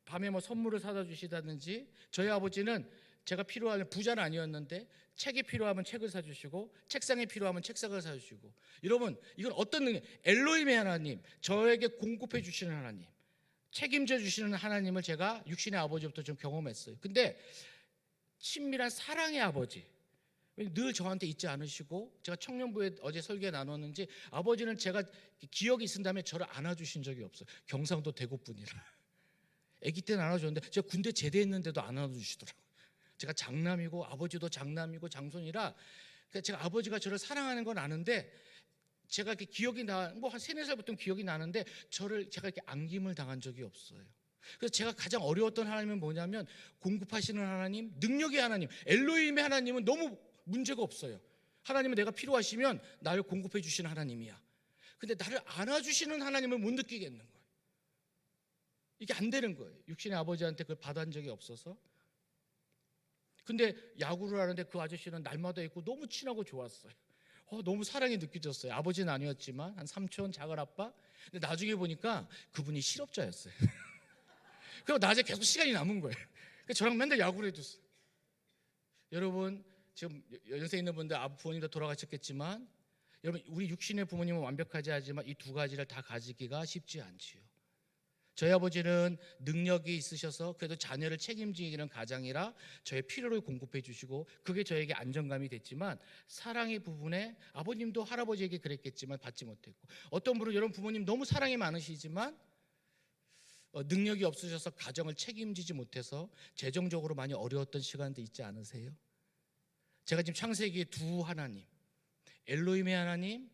밤에 뭐 선물을 사다 주시다든지, 저희 아버지는 제가 필요하면, 부자는 아니었는데 책이 필요하면 책을 사주시고 책상이 필요하면 책상을 사주시고. 여러분 이건 어떤 능력? 엘로힘의 하나님, 저에게 공급해 주시는 하나님, 책임져 주시는 하나님을 제가 육신의 아버지부터 좀 경험했어요. 근데 친밀한 사랑의 아버지, 늘 저한테 있지 않으시고, 제가 청년부에 어제 설계 나눴는지 아버지는 제가 기억이 있은다면 저를 안아주신 적이 없어요. 경상도 대구분이라. 아기 때는 안아줬는데 제가 군대 제대했는데도 안 안아주시더라고요. 제가 장남이고 아버지도 장남이고 장손이라 제가 아버지가 저를 사랑하는 건 아는데 제가 이렇게 기억이 뭐 한 3, 4살부터 기억이 나는데 제가 이렇게 안김을 당한 적이 없어요. 그래서 제가 가장 어려웠던 하나님은 뭐냐면 공급하시는 하나님, 능력의 하나님, 엘로힘의 하나님은 너무 문제가 없어요. 하나님은 내가 필요하시면 나를 공급해 주시는 하나님이야. 근데 나를 안아주시는 하나님을 못 느끼겠는 거예요. 이게 안 되는 거예요. 육신의 아버지한테 그걸 받은 적이 없어서. 근데 야구를 하는데 그 아저씨는 날마다 있고 너무 친하고 좋았어요. 너무 사랑이 느껴졌어요. 아버지는 아니었지만 한 삼촌, 작은 아빠. 근데 나중에 보니까 그분이 실업자였어요. 그리고 낮에 계속 시간이 남은 거예요. 그래서 저랑 맨날 야구를 해줬어요. 여러분 지금 연세 있는 분들 부모님도 돌아가셨겠지만, 여러분 우리 육신의 부모님은 완벽하지 않지만 이 두 가지를 다 가지기가 쉽지 않지요. 저희 아버지는 능력이 있으셔서 그래도 자녀를 책임지기는 가장이라 저의 필요를 공급해 주시고 그게 저에게 안정감이 됐지만, 사랑의 부분에 아버님도 할아버지에게 그랬겠지만 받지 못했고, 어떤 분은 여러분 부모님 너무 사랑이 많으시지만 능력이 없으셔서 가정을 책임지지 못해서 재정적으로 많이 어려웠던 시간도 있지 않으세요? 제가 지금 창세기의 두 하나님, 엘로힘의 하나님,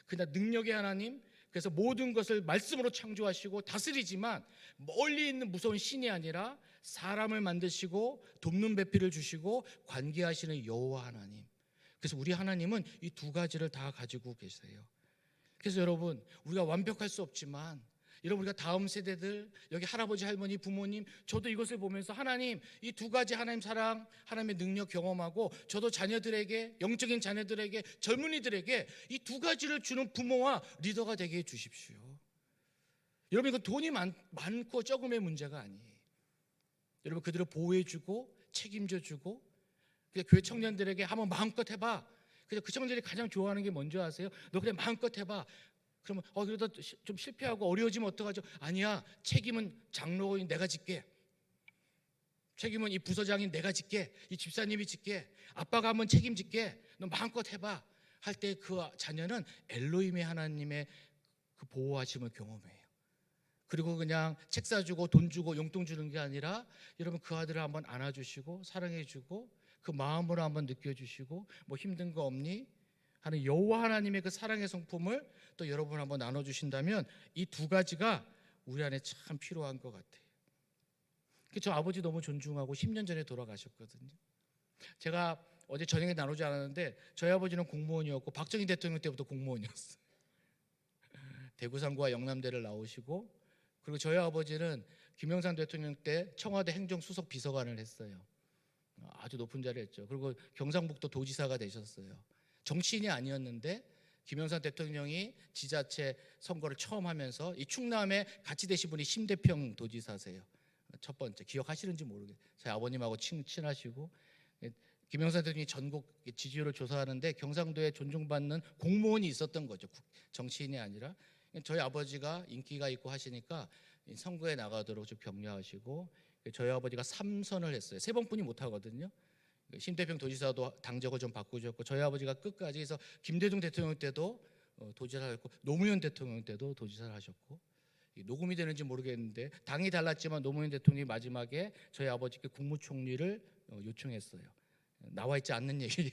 그다음 능력의 하나님, 그래서 모든 것을 말씀으로 창조하시고 다스리지만 멀리 있는 무서운 신이 아니라 사람을 만드시고 돕는 배필을 주시고 관계하시는 여호와 하나님. 그래서 우리 하나님은 이 두 가지를 다 가지고 계세요. 그래서 여러분 우리가 완벽할 수 없지만, 여러분 우리가 다음 세대들, 여기 할아버지, 할머니, 부모님, 저도 이것을 보면서 하나님 이 두 가지 하나님 사랑, 하나님의 능력 경험하고, 저도 자녀들에게, 영적인 자녀들에게, 젊은이들에게 이 두 가지를 주는 부모와 리더가 되게 해주십시오. 여러분 이거 돈이 많고 적음의 문제가 아니에요. 여러분 그들을 보호해주고 책임져주고, 교회 청년들에게 한번 마음껏 해봐. 그래서 그 청년들이 가장 좋아하는 게 뭔지 아세요? 너 그냥 마음껏 해봐. 그러면 그러다 좀 실패하고 어려워지면 어떡하죠? 아니야, 책임은 장로인 내가 짓게, 책임은 이 부서장인 내가 짓게, 이 집사님이 짓게, 아빠가 한번 책임질게, 너 마음껏 해봐 할 때 그 자녀는 엘로힘의 하나님의 그 보호하심을 경험해요. 그리고 그냥 책 사주고 돈 주고 용돈 주는 게 아니라, 여러분 그 아들을 한번 안아주시고 사랑해주고 그 마음으로 한번 느껴주시고, 뭐 힘든 거 없니? 하는 여호와 하나님의 그 사랑의 성품을 또 여러분 한번 나눠주신다면 이 두 가지가 우리 안에 참 필요한 것 같아요. 저 아버지 너무 존중하고 10년 전에 돌아가셨거든요. 제가 어제 저녁에 나누지 않았는데 저희 아버지는 공무원이었고 박정희 대통령 때부터 공무원이었어요. 대구상구와 영남대를 나오시고, 그리고 저희 아버지는 김영삼 대통령 때 청와대 행정수석 비서관을 했어요. 아주 높은 자리를 했죠. 그리고 경상북도 도지사가 되셨어요. 정치인이 아니었는데 김영삼 대통령이 지자체 선거를 처음 하면서 이 충남에 같이 되신 분이 심대평 도지사세요. 첫 번째 기억하시는지 모르겠어요. 저희 아버님하고 친하시고, 김영삼 대통령이 전국 지지율을 조사하는데 경상도에 존중받는 공무원이 있었던 거죠. 정치인이 아니라. 저희 아버지가 인기가 있고 하시니까 선거에 나가도록 좀 격려하시고, 저희 아버지가 3선을 했어요. 3번뿐이 못 하거든요. 심대평 도지사도 당적을 좀 바꾸셨고, 저희 아버지가 끝까지 해서 김대중 대통령 때도 도지사를 했고, 노무현 대통령 때도 도지사를 하셨고, 녹음이 되는지 모르겠는데 당이 달랐지만 노무현 대통령이 마지막에 저희 아버지께 국무총리를 요청했어요. 나와 있지 않는 얘기예요.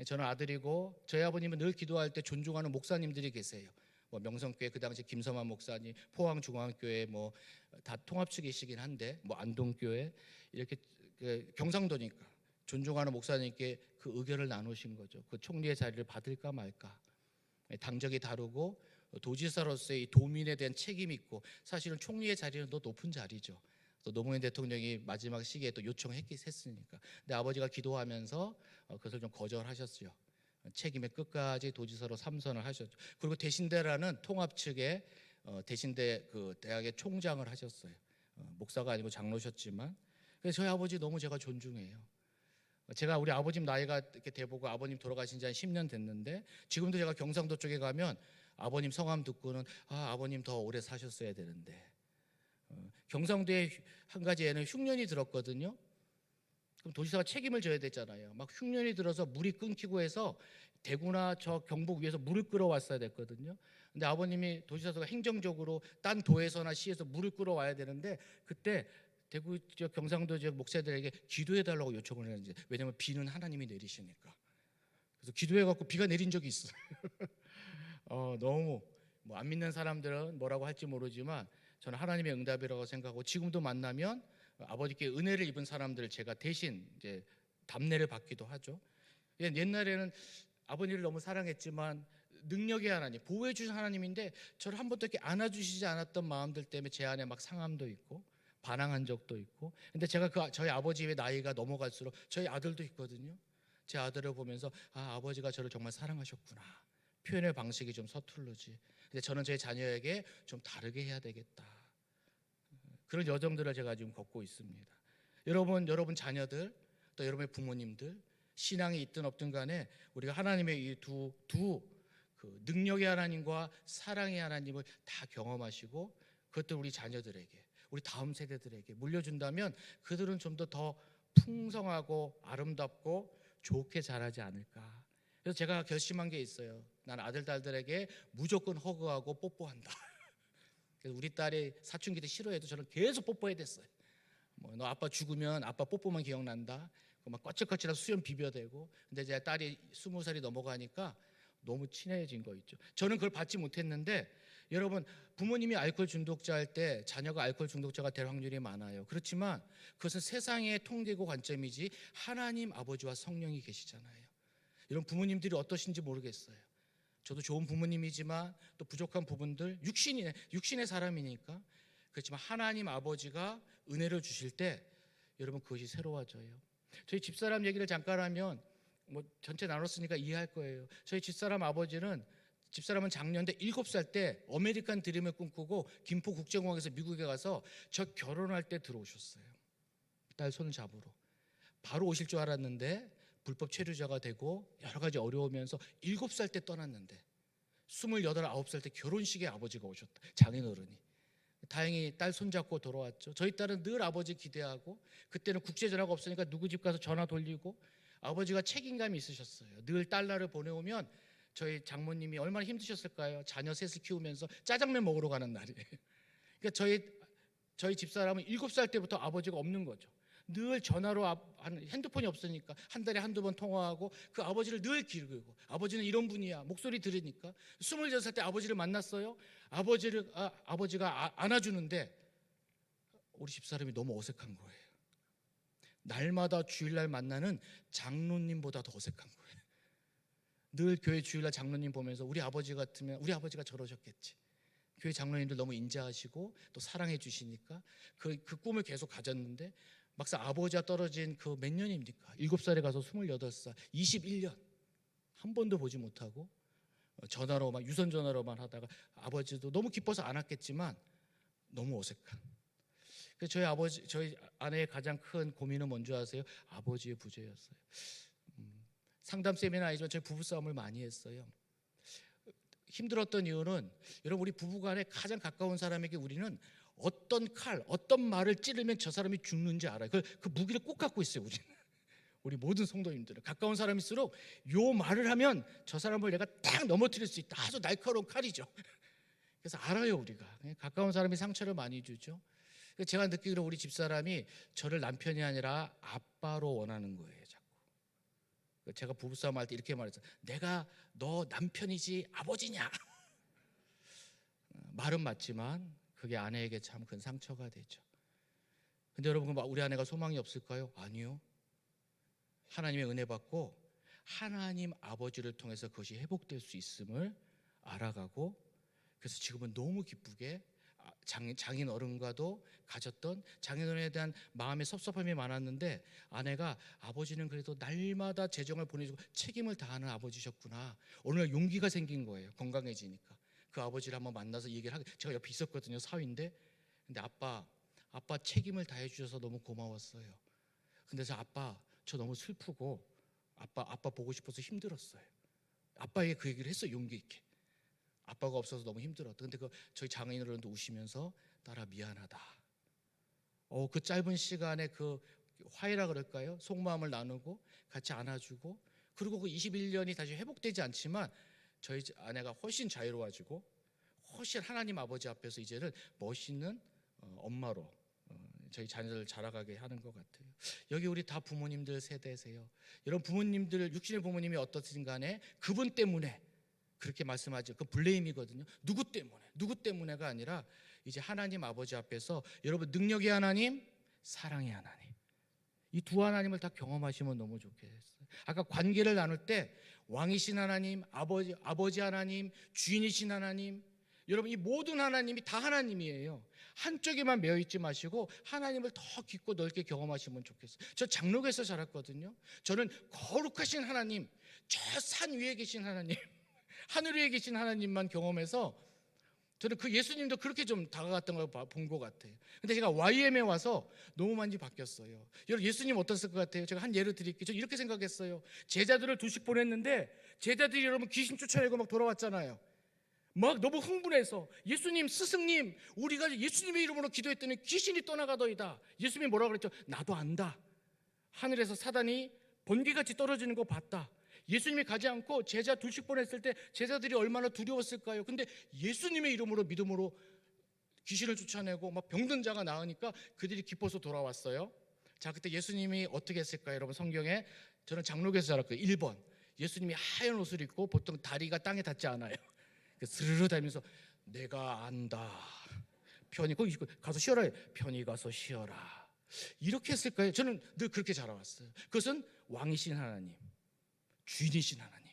저는 아들이고, 저희 아버님은 늘 기도할 때 존중하는 목사님들이 계세요. 뭐 명성교회 그 당시 김서만 목사님, 포항중앙교회 뭐 다 통합 측이시긴 한데, 뭐 안동교회, 이렇게 경상도니까 존중하는 목사님께 그 의견을 나누신 거죠. 그 총리의 자리를 받을까 말까. 당적이 다르고 도지사로서의 이 도민에 대한 책임이 있고, 사실은 총리의 자리는 더 높은 자리죠. 또 노무현 대통령이 마지막 시기에 또 요청했으니까. 근데 아버지가 기도하면서 그것을 좀 거절하셨어요. 책임의 끝까지 도지사로 3선을 하셨죠. 그리고 대신대라는 통합 측의 대신대 그 대학의 총장을 하셨어요. 목사가 아니고 장로셨지만. 그래서 저희 아버지 너무 제가 존중해요. 제가 우리 아버님 나이가 이렇게 돼보고 아버님 돌아가신 지 한 10년 됐는데, 지금도 제가 경상도 쪽에 가면 아버님 성함 듣고는 아버님 더 오래 사셨어야 되는데. 경상도에 한 가지 애는 흉년이 들었거든요. 그럼 도지사가 책임을 져야 되잖아요. 막 흉년이 들어서 물이 끊기고 해서 대구나 저 경북 위에서 물을 끌어왔어야 됐거든요. 근데 아버님이 도지사가 행정적으로 딴 도에서나 시에서 물을 끌어와야 되는데, 그때 대구 지역 경상도 지역 목사들에게 기도해달라고 요청을 했는지, 왜냐하면 비는 하나님이 내리시니까. 그래서 기도해갖고 비가 내린 적이 있어요. 너무 뭐 안 믿는 사람들은 뭐라고 할지 모르지만 저는 하나님의 응답이라고 생각하고, 지금도 만나면 아버지께 은혜를 입은 사람들을 제가 대신 이제 답례를 받기도 하죠. 옛날에는 아버님을 너무 사랑했지만 능력의 하나님, 보호해 주신 하나님인데 저를 한 번도 이렇게 안아주시지 않았던 마음들 때문에 제 안에 막 상함도 있고 반항한 적도 있고. 근데 제가 저희 아버지의 나이가 넘어갈수록 저희 아들도 있거든요. 제 아들을 보면서 아버지가 저를 정말 사랑하셨구나. 표현의 방식이 좀 서툴르지. 근데 저는 제 자녀에게 좀 다르게 해야 되겠다. 그런 여정들을 제가 지금 걷고 있습니다. 여러분 자녀들, 또 여러분의 부모님들, 신앙이 있든 없든 간에 우리가 하나님의 이 두 그 능력의 하나님과 사랑의 하나님을 다 경험하시고 그것들 우리 자녀들에게, 우리 다음 세대들에게 물려준다면 그들은 좀 더 풍성하고 아름답고 좋게 자라지 않을까. 그래서 제가 결심한 게 있어요. 난 아들 딸들에게 무조건 허그하고 뽀뽀한다. 그래서 우리 딸이 사춘기 때 싫어해도 저는 계속 뽀뽀해야 됐어요. 너 아빠 죽으면 아빠 뽀뽀만 기억난다. 막 거칠거칠한 수염 비벼대고. 근데 제 딸이 20살이 넘어가니까 너무 친해진 거 있죠. 저는 그걸 받지 못했는데 여러분, 부모님이 알코올 중독자일 때 자녀가 알코올 중독자가 될 확률이 많아요. 그렇지만 그것은 세상의 통계고 관점이지 하나님 아버지와 성령이 계시잖아요. 이런 부모님들이 어떠신지 모르겠어요. 저도 좋은 부모님이지만 또 부족한 부분들, 육신의 사람이니까. 그렇지만 하나님 아버지가 은혜를 주실 때 여러분 그것이 새로워져요. 저희 집사람 얘기를 잠깐 하면 전체 나눴으니까 이해할 거예요. 저희 집사람은 작년에 7살 때 아메리칸 드림을 꿈꾸고 김포국제공항에서 미국에 가서 저 결혼할 때 들어오셨어요. 딸 손을 잡으러. 바로 오실 줄 알았는데 불법 체류자가 되고 여러 가지 어려우면서 7살 때 떠났는데 28, 9살 때 결혼식에 아버지가 오셨다. 장인어른이. 다행히 딸 손잡고 돌아왔죠. 저희 딸은 늘 아버지 기대하고, 그때는 국제전화가 없으니까 누구 집 가서 전화 돌리고, 아버지가 책임감이 있으셨어요. 늘 딸날을 보내오면 저희 장모님이 얼마나 힘드셨을까요? 자녀 셋을 키우면서 짜장면 먹으러 가는 날이에요. 그러니까 저희 집사람은 7살 때부터 아버지가 없는 거죠. 늘 전화로, 핸드폰이 없으니까 한 달에 한두 번 통화하고 그 아버지를 늘 기르고, 아버지는 이런 분이야 목소리 들으니까. 26살 때 아버지를 만났어요. 아버지가 안아주는데 우리 집사람이 너무 어색한 거예요. 날마다 주일날 만나는 장로님보다 더 어색한 거예요. 늘 교회 주일날 장로님 보면서 우리 아버지 같으면 우리 아버지가 저러셨겠지. 교회 장로님들 너무 인자하시고 또 사랑해 주시니까 그 꿈을 계속 가졌는데, 막상 아버지와 떨어진 그 몇 년입니까? 7살에 가서 28살, 21년 한 번도 보지 못하고 전화로만, 유선 전화로만 하다가 아버지도 너무 기뻐서 안 왔겠지만 너무 어색한. 그래서 저희 아내의 가장 큰 고민은 뭔지 아세요? 아버지의 부재였어요. 상담 세미나 아니지만 저희 부부싸움을 많이 했어요. 힘들었던 이유는 여러분, 우리 부부간에 가장 가까운 사람에게 우리는 어떤 칼, 어떤 말을 찌르면 저 사람이 죽는지 알아요. 그 무기를 꼭 갖고 있어요. 우리 모든 성도님들은 가까운 사람일수록 요 말을 하면 저 사람을 내가 딱 넘어뜨릴 수 있다. 아주 날카로운 칼이죠. 그래서 알아요. 우리가 가까운 사람이 상처를 많이 주죠. 제가 느끼기로 우리 집사람이 저를 남편이 아니라 아빠로 원하는 거예요. 자꾸. 제가 부부싸움 할 때 이렇게 말했어요. 내가 너 남편이지 아버지냐. 말은 맞지만 그게 아내에게 참 큰 상처가 되죠. 근데 여러분, 우리 아내가 소망이 없을까요? 아니요. 하나님의 은혜 받고 하나님 아버지를 통해서 그것이 회복될 수 있음을 알아가고, 그래서 지금은 너무 기쁘게 장인 어른과도 가졌던, 장인 어른에 대한 마음의 섭섭함이 많았는데 아내가 아버지는 그래도 날마다 재정을 보내주고 책임을 다하는 아버지셨구나. 어느 날 용기가 생긴 거예요. 건강해지니까. 그 아버지를 한번 만나서 얘기를 하게. 제가 옆에 있었거든요. 사위인데. 근데 아빠 책임을 다해 주셔서 너무 고마웠어요. 근데 저 너무 슬프고 아빠 보고 싶어서 힘들었어요. 아빠에게 그 얘기를 했어요. 용기 있게. 아빠가 없어서 너무 힘들었다. 근데 저희 장인어른도 우시면서 딸아 미안하다. 그 짧은 시간에 그 화해라 그럴까요? 속마음을 나누고 같이 안아주고, 그리고 그 21년이 다시 회복되지 않지만 저희 아내가 훨씬 자유로워지고 훨씬 하나님 아버지 앞에서 이제는 멋있는 엄마로 저희 자녀들을 자라가게 하는 것 같아요. 여기 우리 다 부모님들 세대세요. 여러분, 부모님들, 육신의 부모님이 어떻든 간에 그분 때문에 그렇게 말씀하죠. 그 블레임이거든요. 누구 때문에가 아니라 이제 하나님 아버지 앞에서 여러분, 능력의 하나님, 사랑의 하나님, 이 두 하나님을 다 경험하시면 너무 좋겠어요. 아까 관계를 나눌 때 왕이신 하나님, 아버지 하나님, 주인이신 하나님, 여러분 이 모든 하나님이 다 하나님이에요. 한쪽에만 매여 있지 마시고 하나님을 더 깊고 넓게 경험하시면 좋겠어요. 저 장로교에서 자랐거든요. 저는 거룩하신 하나님, 저 산 위에 계신 하나님, 하늘 위에 계신 하나님만 경험해서 저는 그 예수님도 그렇게 좀 다가갔던 걸 본 것 같아요. 근데 제가 YM에 와서 너무 많이 바뀌었어요. 여러분 예수님 어땠을 것 같아요? 제가 한 예를 드릴게요. 저 이렇게 생각했어요. 제자들을 두씩 보냈는데 제자들이 여러분 귀신 쫓아내고 막 돌아왔잖아요. 막 너무 흥분해서 예수님, 스승님, 우리가 예수님의 이름으로 기도했더니 귀신이 떠나가더이다. 예수님이 뭐라고 그랬죠? 나도 안다. 하늘에서 사단이 번개같이 떨어지는 거 봤다. 예수님이 가지 않고 제자 둘씩 보냈을 때 제자들이 얼마나 두려웠을까요? 근데 예수님의 이름으로 믿음으로 귀신을 쫓아내고 막 병든 자가 나으니까 그들이 기뻐서 돌아왔어요. 자, 그때 예수님이 어떻게 했을까요? 여러분 성경에 저는 장로교에서 자랐거든요. 1번 예수님이 하얀 옷을 입고 보통 다리가 땅에 닿지 않아요. 스르르 다니면서 내가 안다. 편히 거기 가서 쉬어라. 편히 가서 쉬어라. 이렇게 했을까요? 저는 늘 그렇게 자라왔어요. 그것은 왕이신 하나님, 주인이신 하나님.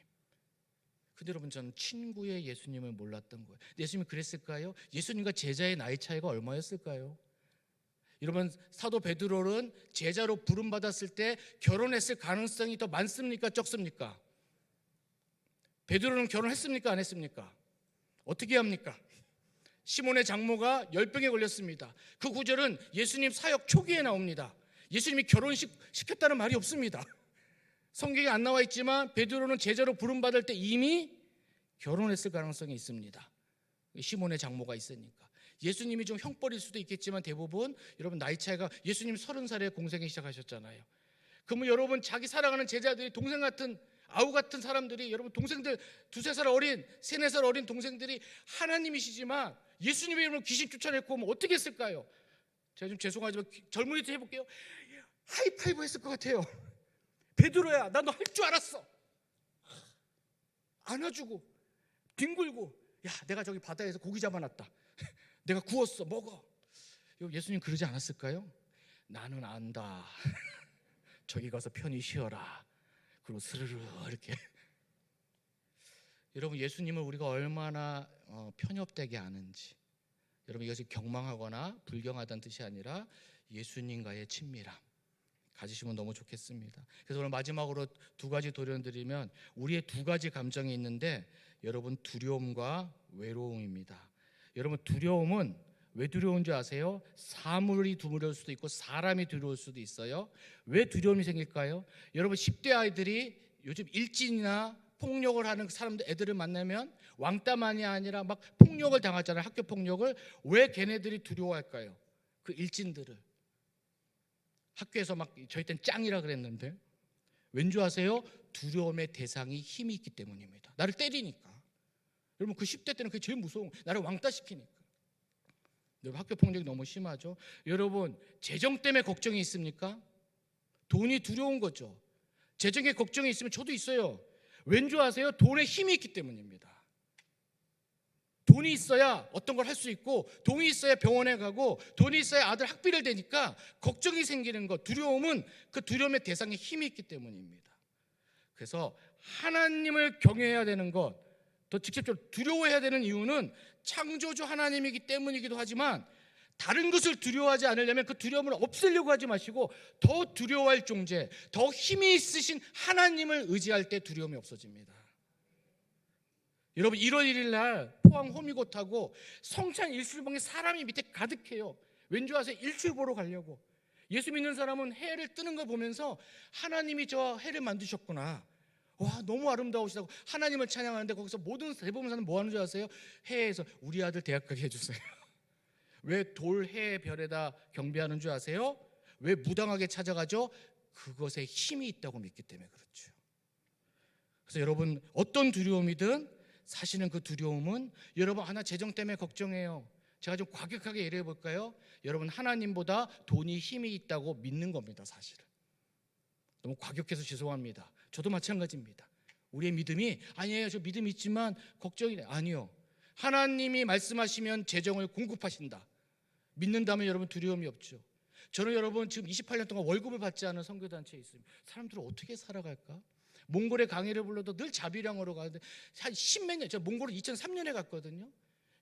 근데 여러분 저는 친구의 예수님을 몰랐던 거예요. 예수님이 그랬을까요? 예수님과 제자의 나이 차이가 얼마였을까요? 여러분 사도 베드로는 제자로 부름받았을 때 결혼했을 가능성이 더 많습니까? 적습니까? 베드로는 결혼했습니까? 안 했습니까? 어떻게 합니까? 시몬의 장모가 열병에 걸렸습니다. 그 구절은 예수님 사역 초기에 나옵니다. 예수님이 결혼시켰다는 말이 없습니다. 성경에 안 나와 있지만 베드로는 제자로 부름받을 때 이미 결혼했을 가능성이 있습니다. 시몬의 장모가 있으니까. 예수님이 좀 형벌일 수도 있겠지만 대부분 여러분 나이 차이가 예수님 30살에 공생에 시작하셨잖아요. 그러면 여러분 자기 사랑하는 제자들이 동생 같은 아우 같은 사람들이 여러분 동생들 두세 살 어린 세네 살 어린 동생들이 하나님이시지만 예수님의 이름으로 귀신 쫓아내고 오면 어떻게 했을까요? 제가 좀 죄송하지만 젊은이들 해볼게요. 하이파이브 했을 것 같아요. 베드로야 나 너 할 줄 알았어. 안아주고 뒹굴고 야 내가 저기 바다에서 고기 잡아놨다. 내가 구웠어 먹어. 예수님 그러지 않았을까요? 나는 안다. 저기 가서 편히 쉬어라. 그리고 스르르 이렇게. 여러분 예수님을 우리가 얼마나 편협되게 아는지. 여러분 이것이 경망하거나 불경하다는 뜻이 아니라 예수님과의 친밀함 가지시면 너무 좋겠습니다. 그래서 오늘 마지막으로 두 가지 도전드리면 우리의 두 가지 감정이 있는데 여러분 두려움과 외로움입니다. 여러분 두려움은 왜 두려운 줄 아세요? 사물이 두려울 수도 있고 사람이 두려울 수도 있어요. 왜 두려움이 생길까요? 여러분 10대 아이들이 요즘 일진이나 폭력을 하는 사람들 애들을 만나면 왕따만이 아니라 막 폭력을 당하잖아요. 학교 폭력을. 왜 걔네들이 두려워할까요? 그 일진들을. 학교에서 막 저희 땐 짱이라 그랬는데 왠지 아세요? 두려움의 대상이 힘이 있기 때문입니다. 나를 때리니까. 여러분 그 10대 때는 그게 제일 무서운 거예요. 나를 왕따시키니까. 여러분 학교 폭력이 너무 심하죠. 여러분 재정 때문에 걱정이 있습니까? 돈이 두려운 거죠. 재정에 걱정이 있으면 저도 있어요. 왠지 아세요? 돈에 힘이 있기 때문입니다. 돈이 있어야 어떤 걸 할 수 있고 돈이 있어야 병원에 가고 돈이 있어야 아들 학비를 대니까 걱정이 생기는 것. 두려움은 그 두려움의 대상에 힘이 있기 때문입니다. 그래서 하나님을 경외해야 되는 것, 더 직접적으로 두려워해야 되는 이유는 창조주 하나님이기 때문이기도 하지만 다른 것을 두려워하지 않으려면 그 두려움을 없애려고 하지 마시고 더 두려워할 존재, 더 힘이 있으신 하나님을 의지할 때 두려움이 없어집니다. 여러분 1월 1일 날 포항 호미곶하고 성찬 일출봉에 사람이 밑에 가득해요. 왠지 아세요? 일출 보러 가려고. 예수 믿는 사람은 해를 뜨는 걸 보면서 하나님이 저 해를 만드셨구나. 와 너무 아름다우시다고 하나님을 찬양하는데 거기서 모든 대부분 사람 뭐 하는 줄 아세요? 해에서 우리 아들 대학 가게 해주세요. 왜 돌, 해, 별에다 경배하는 줄 아세요? 왜 무당하게 찾아가죠? 그것에 힘이 있다고 믿기 때문에 그렇죠. 그래서 여러분 어떤 두려움이든 사실은 그 두려움은 여러분 하나 재정 때문에 걱정해요. 제가 좀 과격하게 예를 해볼까요? 여러분 하나님보다 돈이 힘이 있다고 믿는 겁니다. 사실은 너무 과격해서 죄송합니다. 저도 마찬가지입니다. 우리의 믿음이 아니에요. 저 믿음이 있지만 걱정이 아니요. 하나님이 말씀하시면 재정을 공급하신다. 믿는다면 여러분 두려움이 없죠. 저는 여러분 지금 28년 동안 월급을 받지 않은 선교단체에 있습니다. 사람들은 어떻게 살아갈까?
몽골에 강의를 불러도 늘 자비량으로 가는데 한 십몇 년, 제가 몽골을 2003년에 갔거든요.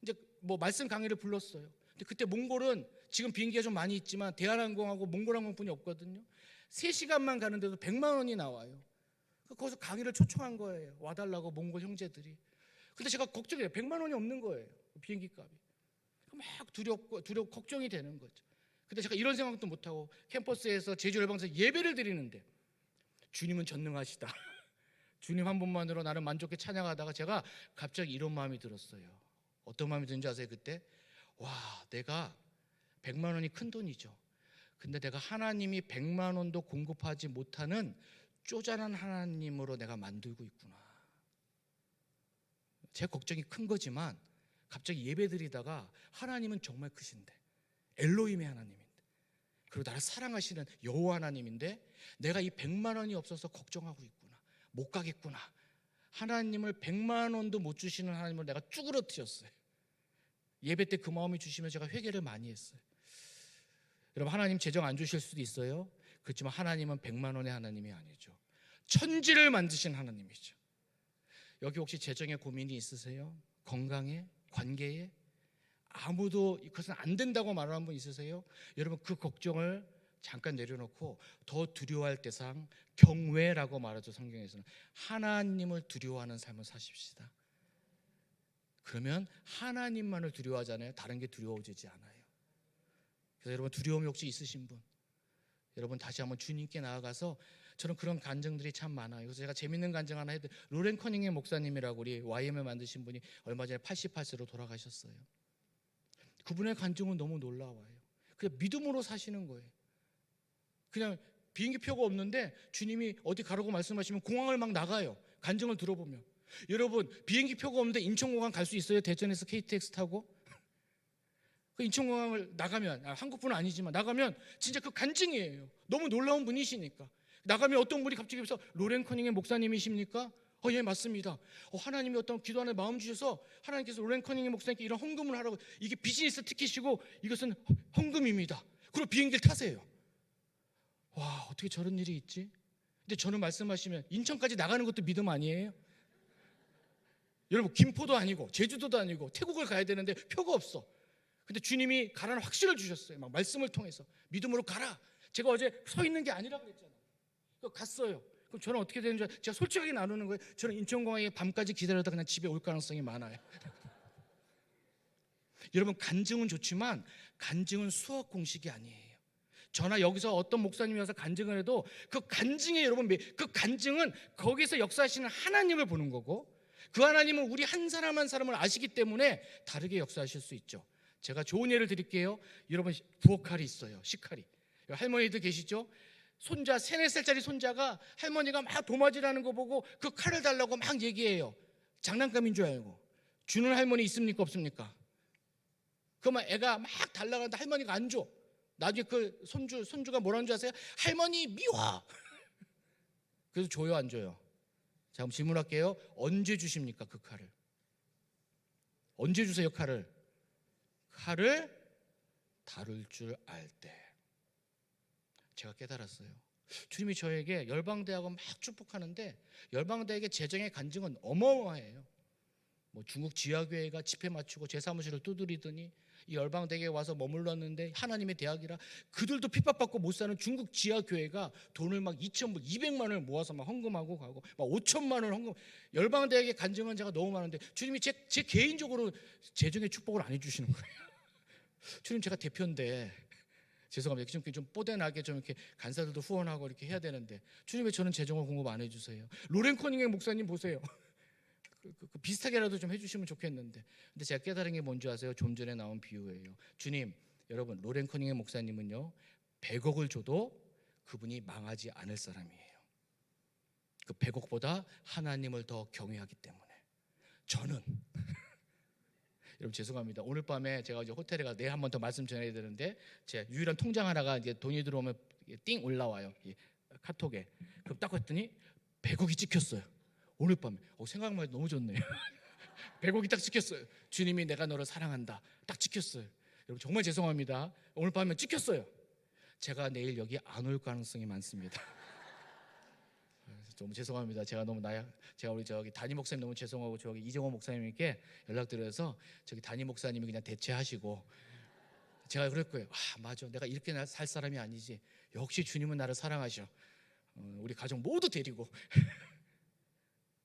이제 뭐 말씀 강의를 불렀어요. 근데 그때 몽골은 지금 비행기가 좀 많이 있지만 대한항공하고 몽골항공뿐이 없거든요. 3시간만 가는데도 100만 원이 나와요. 거기서 강의를 초청한 거예요. 와달라고 몽골 형제들이. 근데 제가 걱정해요. 100만 원이 없는 거예요. 비행기 값이. 막 두렵고 걱정이 되는 거죠. 근데 제가 이런 생각도 못하고 캠퍼스에서 제주 열방에서 예배를 드리는데 주님은 전능하시다. 주님 한 분만으로 나는 만족해 찬양하다가 제가 갑자기 이런 마음이 들었어요. 어떤 마음이 드는지 아세요? 그때 와, 내가 100만 원이 큰 돈이죠. 근데 내가 하나님이 100만 원도 공급하지 못하는 쪼잔한 하나님으로 내가 만들고 있구나. 제 걱정이 큰 거지만 갑자기 예배드리다가 하나님은 정말 크신데, 엘로힘의 하나님인데, 그리고 나를 사랑하시는 여호와 하나님인데 내가 이 100만 원이 없어서 걱정하고 있구나, 못 가겠구나. 하나님을 100만 원도 못 주시는 하나님을 내가 쭈그러뜨렸어요. 예배 때 그 마음이 주시면 제가 회개를 많이 했어요. 여러분, 하나님 재정 안 주실 수도 있어요. 그렇지만 하나님은 100만 원의 하나님이 아니죠. 천지를 만드신 하나님이죠. 여기 혹시 재정에 고민이 있으세요? 건강에? 관계에? 아무도 그것은 안 된다고 말하는 분 있으세요? 여러분, 그 걱정을 잠깐 내려놓고 더 두려워할 대상, 경외라고 말하죠. 성경에서는 하나님을 두려워하는 삶을 사십시다. 그러면 하나님만을 두려워하잖아요. 다른 게 두려워지지 않아요. 그래서 여러분, 두려움이 혹시 있으신 분, 여러분 다시 한번 주님께 나아가서, 저는 그런 간증들이 참 많아요. 그래서 제가 재밌는 간증 하나 해도, 로렌 커닝의 목사님이라고 우리 YM을 만드신 분이 얼마 전에 88세로 돌아가셨어요. 그분의 간증은 너무 놀라워요. 그냥 믿음으로 사시는 거예요. 그냥 비행기 표가 없는데 주님이 어디 가라고 말씀하시면 공항을 막 나가요. 간증을 들어보면. 여러분, 비행기 표가 없는데 인천공항 갈 수 있어요? 대전에서 KTX 타고? 그 인천공항을 나가면, 한국분은 아니지만 나가면 진짜 그 간증이에요. 너무 놀라운 분이시니까. 나가면 어떤 분이 갑자기 그래서 로렌 커닝의 목사님이십니까? 예, 맞습니다. 하나님이 어떤 기도하는 마음 주셔서 하나님께서 로렌 커닝의 목사님께 이런 헌금을 하라고, 이게 비즈니스 티켓이고 이것은 헌금입니다. 그리고 비행기를 타세요. 와, 어떻게 저런 일이 있지? 근데 저는 말씀하시면 인천까지 나가는 것도 믿음 아니에요? 여러분, 김포도 아니고 제주도도 아니고 태국을 가야 되는데 표가 없어. 근데 주님이 가라는 확신을 주셨어요. 막 말씀을 통해서 믿음으로 가라. 제가 어제 서 있는 게 아니라고 그랬잖아요. 갔어요. 그럼 저는 어떻게 되는지 제가 솔직하게 나누는 거예요. 저는 인천공항에 밤까지 기다려다 그냥 집에 올 가능성이 많아요. 여러분, 간증은 좋지만 간증은 수학 공식이 아니에요. 저나 여기서 어떤 목사님이 와서 간증을 해도 그 간증에, 여러분, 그 간증은 거기서 역사하시는 하나님을 보는 거고, 그 하나님은 우리 한 사람 한 사람을 아시기 때문에 다르게 역사하실 수 있죠. 제가 좋은 예를 드릴게요. 여러분, 부엌칼이 있어요. 식칼이. 할머니들 계시죠? 손자, 3, 4살짜리 손자가 할머니가 막 도마질하는 거 보고 그 칼을 달라고 막 얘기해요. 장난감인 줄 알고. 주는 할머니 있습니까? 없습니까? 그러면 애가 막 달라고 하는데 할머니가 안 줘. 나중에 그 손주가 뭐라는 줄 아세요? 할머니 미워. 그래서 줘요, 안 줘요? 자, 그럼 질문할게요. 언제 주십니까, 그 칼을? 언제 주세요, 칼을? 칼을 다룰 줄 알 때. 제가 깨달았어요. 주님이 저에게 열방대학을 막 축복하는데 열방대학의 재정의 간증은 어마어마해요. 뭐 중국 지하교회가 집회 맞추고 제 사무실을 두드리더니 이 열방대학에 와서 머물렀는데 하나님의 대학이라 그들도 핍박받고 못 사는 중국 지하교회가 돈을 막 2,000불, 200만 원을 모아서 막 헌금하고 가고 막 5천만 원 헌금. 열방대학의 간증은 제가 너무 많은데 주님이 제 개인적으로 재정의 축복을 안 해주시는 거예요. 주님, 제가 대표인데 죄송합니다. 좀 뽀대나게 좀 이렇게 간사들도 후원하고 이렇게 해야 되는데 주님 왜 저는 재정을 공급 안 해주세요? 로렌 커닝의 목사님 보세요. 그 비슷하게라도 좀 해주시면 좋겠는데. 근데 제가 깨달은 게 뭔지 아세요? 좀 전에 나온 비유예요. 주님, 여러분, 로렌 커닝의 목사님은요 100억을 줘도 그분이 망하지 않을 사람이에요. 그 100억보다 하나님을 더 경외하기 때문에. 저는 여러분, 죄송합니다. 오늘 밤에 제가 이제 호텔에 가 내일 한 번 더 말씀 전해야 되는데 제 유일한 통장 하나가 이제 돈이 들어오면 띵 올라와요. 카톡에. 그럼 딱 봤더니 100억이 찍혔어요. 오늘 밤에. 생각만 해도 너무 좋네요. 100억이 딱 찍혔어요. 주님이 내가 너를 사랑한다. 딱 찍혔어요. 여러분, 정말 죄송합니다. 오늘 밤에 찍혔어요. 제가 내일 여기 안 올 가능성이 많습니다. 너무 죄송합니다. 제가 우리 저기 담임 목사님 너무 죄송하고 저기 이정호 목사님께 연락드려서 저기 담임 목사님이 그냥 대체하시고 제가 그럴 거예요. 맞아, 내가 이렇게 살 사람이 아니지. 역시 주님은 나를 사랑하셔. 우리 가족 모두 데리고.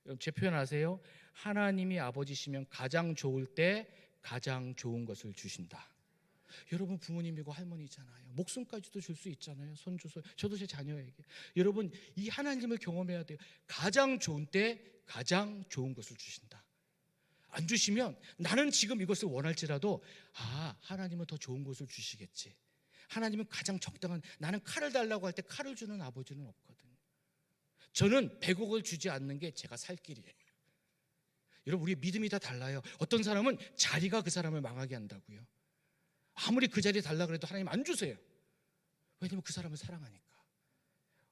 여러분 제 표현 아세요? 하나님이 아버지시면 가장 좋을 때 가장 좋은 것을 주신다. 여러분 부모님이고 할머니잖아요. 목숨까지도 줄 수 있잖아요. 손주, 저도 제 자녀에게. 여러분 이 하나님을 경험해야 돼요. 가장 좋은 때 가장 좋은 것을 주신다. 안 주시면 나는 지금 이것을 원할지라도 하나님은 더 좋은 것을 주시겠지. 하나님은 가장 적당한, 나는 칼을 달라고 할 때 칼을 주는 아버지는 없거든요. 저는 100억을 주지 않는 게 제가 살 길이에요. 여러분 우리의 믿음이 다 달라요. 어떤 사람은 자리가 그 사람을 망하게 한다고요. 아무리 그 자리에 달라고 해도 하나님 안 주세요. 왜냐면 그 사람을 사랑하니까.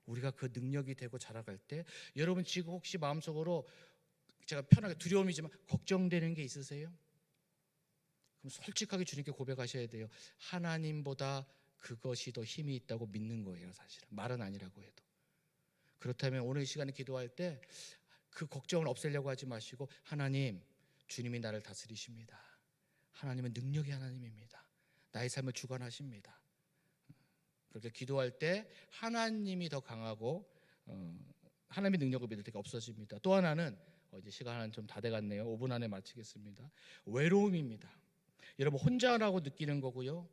우리가 그 능력이 되고 자라갈 때, 여러분 지금 혹시 마음속으로 제가 편하게 두려움이지만 걱정되는 게 있으세요? 그럼 솔직하게 주님께 고백하셔야 돼요. 하나님보다 그것이 더 힘이 있다고 믿는 거예요. 사실은 말은 아니라고 해도. 그렇다면 오늘 이 시간에 기도할 때 그 걱정을 없애려고 하지 마시고, 하나님, 주님이 나를 다스리십니다. 하나님은 능력의 하나님입니다. 나의 삶을 주관하십니다. 그렇게 기도할 때 하나님이 더 강하고 하나님의 능력을 믿을 때가 없어집니다. 또 하나는 이제 시간은 좀 다 돼갔네요. 5분 안에 마치겠습니다. 외로움입니다. 여러분 혼자라고 느끼는 거고요.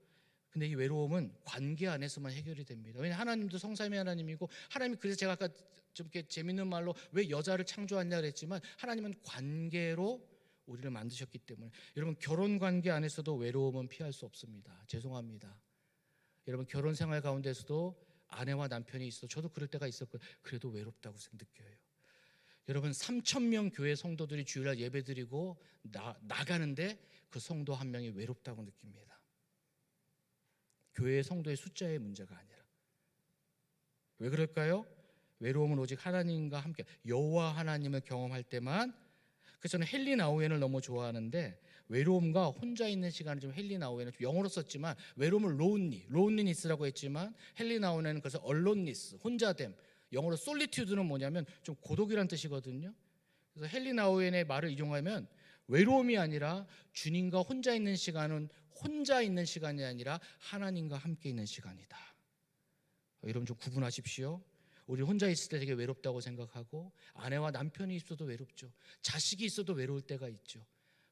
근데 이 외로움은 관계 안에서만 해결이 됩니다. 왜냐하면 하나님도 성삼위 하나님이고, 하나님이, 그래서 제가 아까 좀 이렇게 재밌는 말로 왜 여자를 창조했냐 그랬지만, 하나님은 관계로 우리를 만드셨기 때문에. 여러분 결혼 관계 안에서도 외로움은 피할 수 없습니다. 죄송합니다. 여러분 결혼 생활 가운데서도 아내와 남편이 있어, 저도 그럴 때가 있었고, 그래도 외롭다고 느껴요. 여러분 3,000명 교회 성도들이 주일날 예배드리고 나가는데 그 성도 한 명이 외롭다고 느낍니다. 교회 성도의 숫자의 문제가 아니라. 왜 그럴까요? 외로움은 오직 하나님과 함께, 여호와 하나님을 경험할 때만. 그래서 저는 헨리 나우엔을 너무 좋아하는데, 외로움과 혼자 있는 시간을 좀, 헨리 나우엔은 좀 영어로 썼지만 외로움을 론리니스라고 했지만, 헨리 나우엔은 그래서 얼론니스, 혼자됨, 영어로 솔리튜드는 뭐냐면 좀 고독이란 뜻이거든요. 그래서 헨리 나우엔의 말을 이용하면 외로움이 아니라 주님과 혼자 있는 시간은 혼자 있는 시간이 아니라 하나님과 함께 있는 시간이다. 여러분 좀 구분하십시오. 우리 혼자 있을 때 되게 외롭다고 생각하고, 아내와 남편이 있어도 외롭죠. 자식이 있어도 외로울 때가 있죠.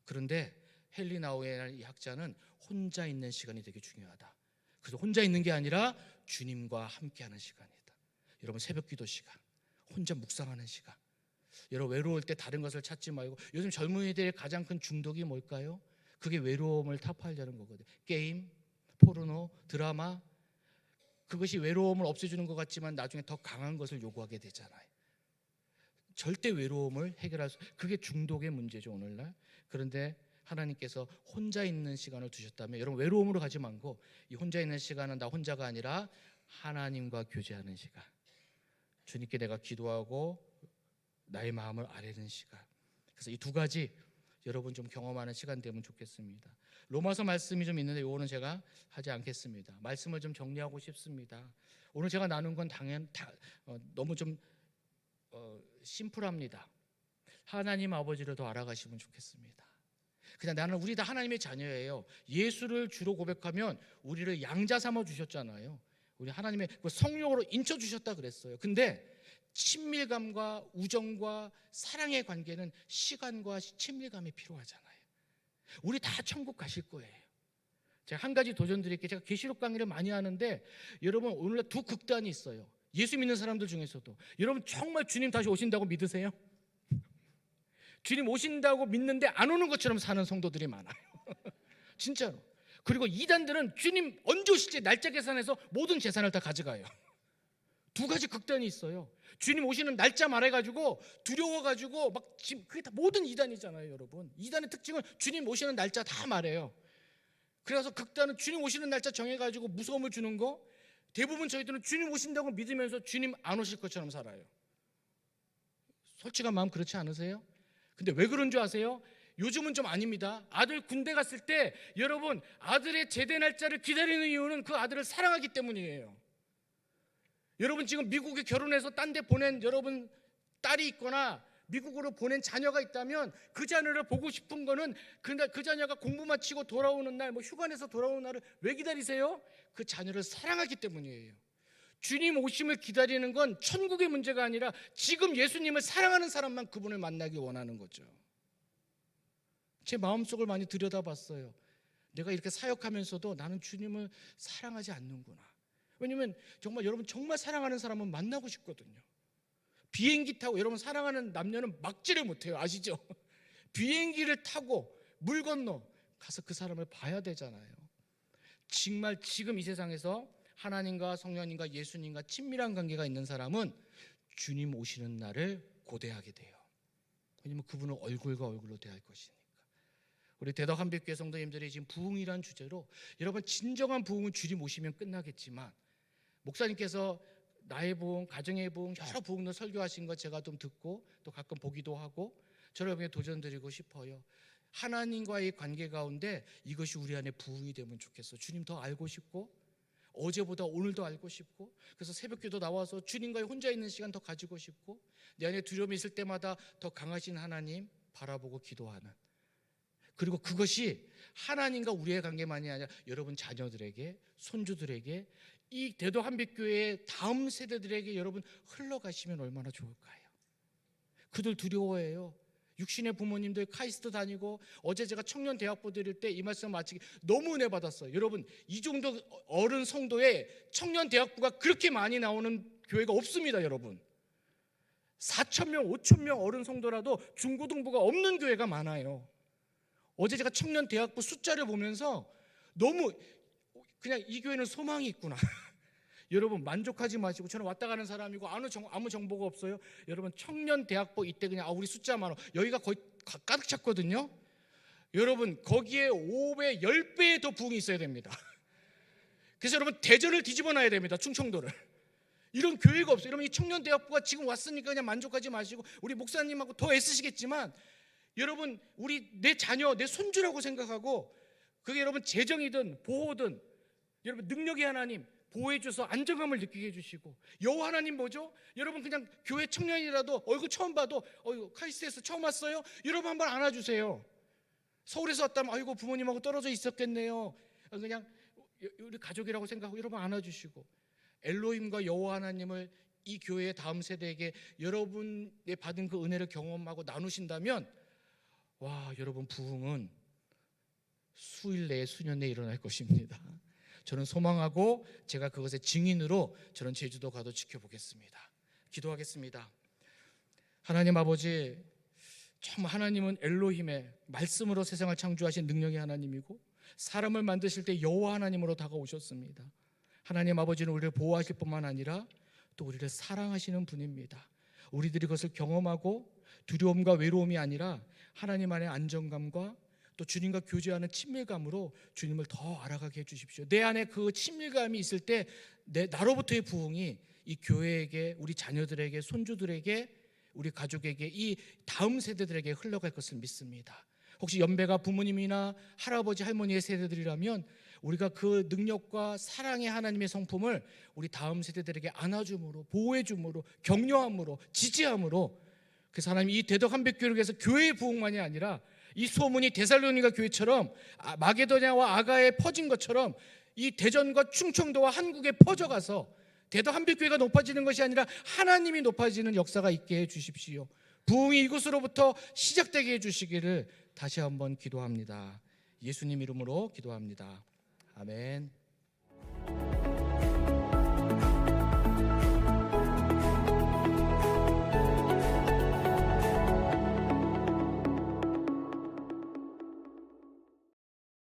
그런데 헨리 나우엔이라는 이 학자는 혼자 있는 시간이 되게 중요하다. 그래서 혼자 있는 게 아니라 주님과 함께하는 시간이다. 여러분 새벽 기도 시간, 혼자 묵상하는 시간. 여러분 외로울 때 다른 것을 찾지 말고, 요즘 젊은이들의 가장 큰 중독이 뭘까요? 그게 외로움을 타파하려는 거거든요. 게임, 포르노, 드라마. 그것이 외로움을 없애주는 것 같지만 나중에 더 강한 것을 요구하게 되잖아요. 절대 외로움을 해결할 수, 그게 중독의 문제죠 오늘날. 그런데 하나님께서 혼자 있는 시간을 두셨다면, 여러분 외로움으로 가지 말고, 이 혼자 있는 시간은 나 혼자가 아니라 하나님과 교제하는 시간, 주님께 내가 기도하고 나의 마음을 아뢰는 시간. 그래서 이 두 가지 여러분 좀 경험하는 시간 되면 좋겠습니다. 로마서 말씀이 좀 있는데 이거는 제가 하지 않겠습니다. 말씀을 좀 정리하고 싶습니다. 오늘 제가 나눈 건 너무 좀 심플합니다. 하나님 아버지를 더 알아가시면 좋겠습니다. 그냥 나는, 우리 다 하나님의 자녀예요. 예수를 주로 고백하면 우리를 양자 삼아 주셨잖아요. 우리 하나님의 성령으로 인쳐 주셨다 그랬어요. 근데 친밀감과 우정과 사랑의 관계는 시간과 친밀감이 필요하잖아요. 우리 다 천국 가실 거예요. 제가 한 가지 도전 드릴게요. 제가 계시록 강의를 많이 하는데, 여러분 오늘날 두 극단이 있어요. 예수 믿는 사람들 중에서도. 여러분 정말 주님 다시 오신다고 믿으세요? 주님 오신다고 믿는데 안 오는 것처럼 사는 성도들이 많아요. 진짜로. 그리고 이단들은 주님 언제 오실지 날짜 계산해서 모든 재산을 다 가져가요. 두 가지 극단이 있어요. 주님 오시는 날짜 말해가지고 두려워가지고 막, 지금 그게 다 모든 이단이잖아요, 여러분. 이단의 특징은 주님 오시는 날짜 다 말해요. 그래서 극단은 주님 오시는 날짜 정해가지고 무서움을 주는 거. 대부분 저희들은 주님 오신다고 믿으면서 주님 안 오실 것처럼 살아요. 솔직한 마음 그렇지 않으세요? 근데 왜 그런 줄 아세요? 요즘은 좀 아닙니다. 아들 군대 갔을 때 여러분 아들의 제대 날짜를 기다리는 이유는 그 아들을 사랑하기 때문이에요. 여러분 지금 미국에 결혼해서 딴 데 보낸 여러분 딸이 있거나 미국으로 보낸 자녀가 있다면 그 자녀를 보고 싶은 거는 그날 그 자녀가 공부 마치고 돌아오는 날, 뭐 휴가 내서 돌아오는 날을 왜 기다리세요? 그 자녀를 사랑하기 때문이에요. 주님 오심을 기다리는 건 천국의 문제가 아니라 지금 예수님을 사랑하는 사람만 그분을 만나기 원하는 거죠. 제 마음속을 많이 들여다봤어요. 내가 이렇게 사역하면서도 나는 주님을 사랑하지 않는구나. 왜냐면 정말 여러분 정말 사랑하는 사람은 만나고 싶거든요. 비행기 타고, 여러분 사랑하는 남녀는 막지를 못해요. 아시죠? 비행기를 타고 물 건너 가서 그 사람을 봐야 되잖아요. 정말 지금 이 세상에서 하나님과 성령님과 예수님과 친밀한 관계가 있는 사람은 주님 오시는 날을 고대하게 돼요. 왜냐면 그분은 얼굴과 얼굴로 대할 것이니까. 우리 대덕 한빛교회 성도님들이 지금 부흥이란 주제로, 여러분 진정한 부흥은 주님 오시면 끝나겠지만, 목사님께서 나의 부흥, 가정의 부흥, 여러 부흥을 설교하신 거 제가 좀 듣고 또 가끔 보기도 하고 저를 도전드리고 싶어요. 하나님과의 관계 가운데 이것이 우리 안에 부흥이 되면 좋겠어. 주님 더 알고 싶고, 어제보다 오늘 더 알고 싶고, 그래서 새벽기도 나와서 주님과의 혼자 있는 시간 더 가지고 싶고, 내 안에 두려움이 있을 때마다 더 강하신 하나님 바라보고 기도하는, 그리고 그것이 하나님과 우리의 관계만이 아니라 여러분 자녀들에게, 손주들에게, 이 대덕 한빛교회의 다음 세대들에게 여러분 흘러가시면 얼마나 좋을까요? 그들 두려워해요. 육신의 부모님들 카이스트 다니고, 어제 제가 청년 대학부 드릴 때 이 말씀 마치기 너무 은혜 받았어요. 여러분 이 정도 어른 성도에 청년 대학부가 그렇게 많이 나오는 교회가 없습니다. 여러분 4,000명 5,000명 어른 성도라도 중고등부가 없는 교회가 많아요. 어제 제가 청년 대학부 숫자를 보면서 너무 그냥 이 교회는 소망이 있구나. 여러분 만족하지 마시고, 저는 왔다 가는 사람이고 아무 정보가 없어요. 여러분 청년 대학부 이때 그냥 우리 숫자 많아, 여기가 거의 가득 찼거든요. 여러분 거기에 5배 10배의 더 부흥이 있어야 됩니다. 그래서 여러분 대전을 뒤집어 놔야 됩니다. 충청도를. 이런 교회가 없어요. 여러분 이 청년 대학부가 지금 왔으니까 그냥 만족하지 마시고, 우리 목사님하고 더 애쓰시겠지만, 여러분 우리 내 자녀 내 손주라고 생각하고, 그게 여러분 재정이든 보호든 여러분 능력의 하나님 보호해 줘서 안정감을 느끼게 해주시고, 여호와 하나님 뭐죠? 여러분 그냥 교회 청년이라도 얼굴 처음 봐도 카이스트에서 처음 왔어요? 여러분 한번 안아주세요. 서울에서 왔다면 아이고 부모님하고 떨어져 있었겠네요. 그냥 우리 가족이라고 생각하고 여러분 안아주시고, 엘로힘과 여호와 하나님을 이 교회의 다음 세대에게 여러분의 받은 그 은혜를 경험하고 나누신다면, 와 여러분 부흥은 수일 내에 수년 내에 일어날 것입니다. 저는 소망하고 제가 그것의 증인으로 저는 제주도 가도 지켜보겠습니다. 기도하겠습니다. 하나님 아버지, 정말 하나님은 엘로힘의 말씀으로 세상을 창조하신 능력의 하나님이고, 사람을 만드실 때 여호와 하나님으로 다가오셨습니다. 하나님 아버지는 우리를 보호하실 뿐만 아니라 또 우리를 사랑하시는 분입니다. 우리들이 그것을 경험하고 두려움과 외로움이 아니라 하나님 안의 안정감과 또 주님과 교제하는 친밀감으로 주님을 더 알아가게 해주십시오. 내 안에 그 친밀감이 있을 때 나로부터의 부흥이 이 교회에게, 우리 자녀들에게, 손주들에게, 우리 가족에게, 이 다음 세대들에게 흘러갈 것을 믿습니다. 혹시 연배가 부모님이나 할아버지 할머니의 세대들이라면 우리가 그 능력과 사랑의 하나님의 성품을 우리 다음 세대들에게 안아줌으로, 보호해줌으로, 격려함으로, 지지함으로, 그래서 하나님 이 대덕 한빛교회를 위해서 교회의 부흥만이 아니라 이 소문이 데살로니가 교회처럼 마게도냐와 아가에 퍼진 것처럼 이 대전과 충청도와 한국에 퍼져가서 대덕 한빛교회가 높아지는 것이 아니라 하나님이 높아지는 역사가 있게 해주십시오. 부흥이 이곳으로부터 시작되게 해주시기를 다시 한번 기도합니다. 예수님 이름으로 기도합니다. 아멘.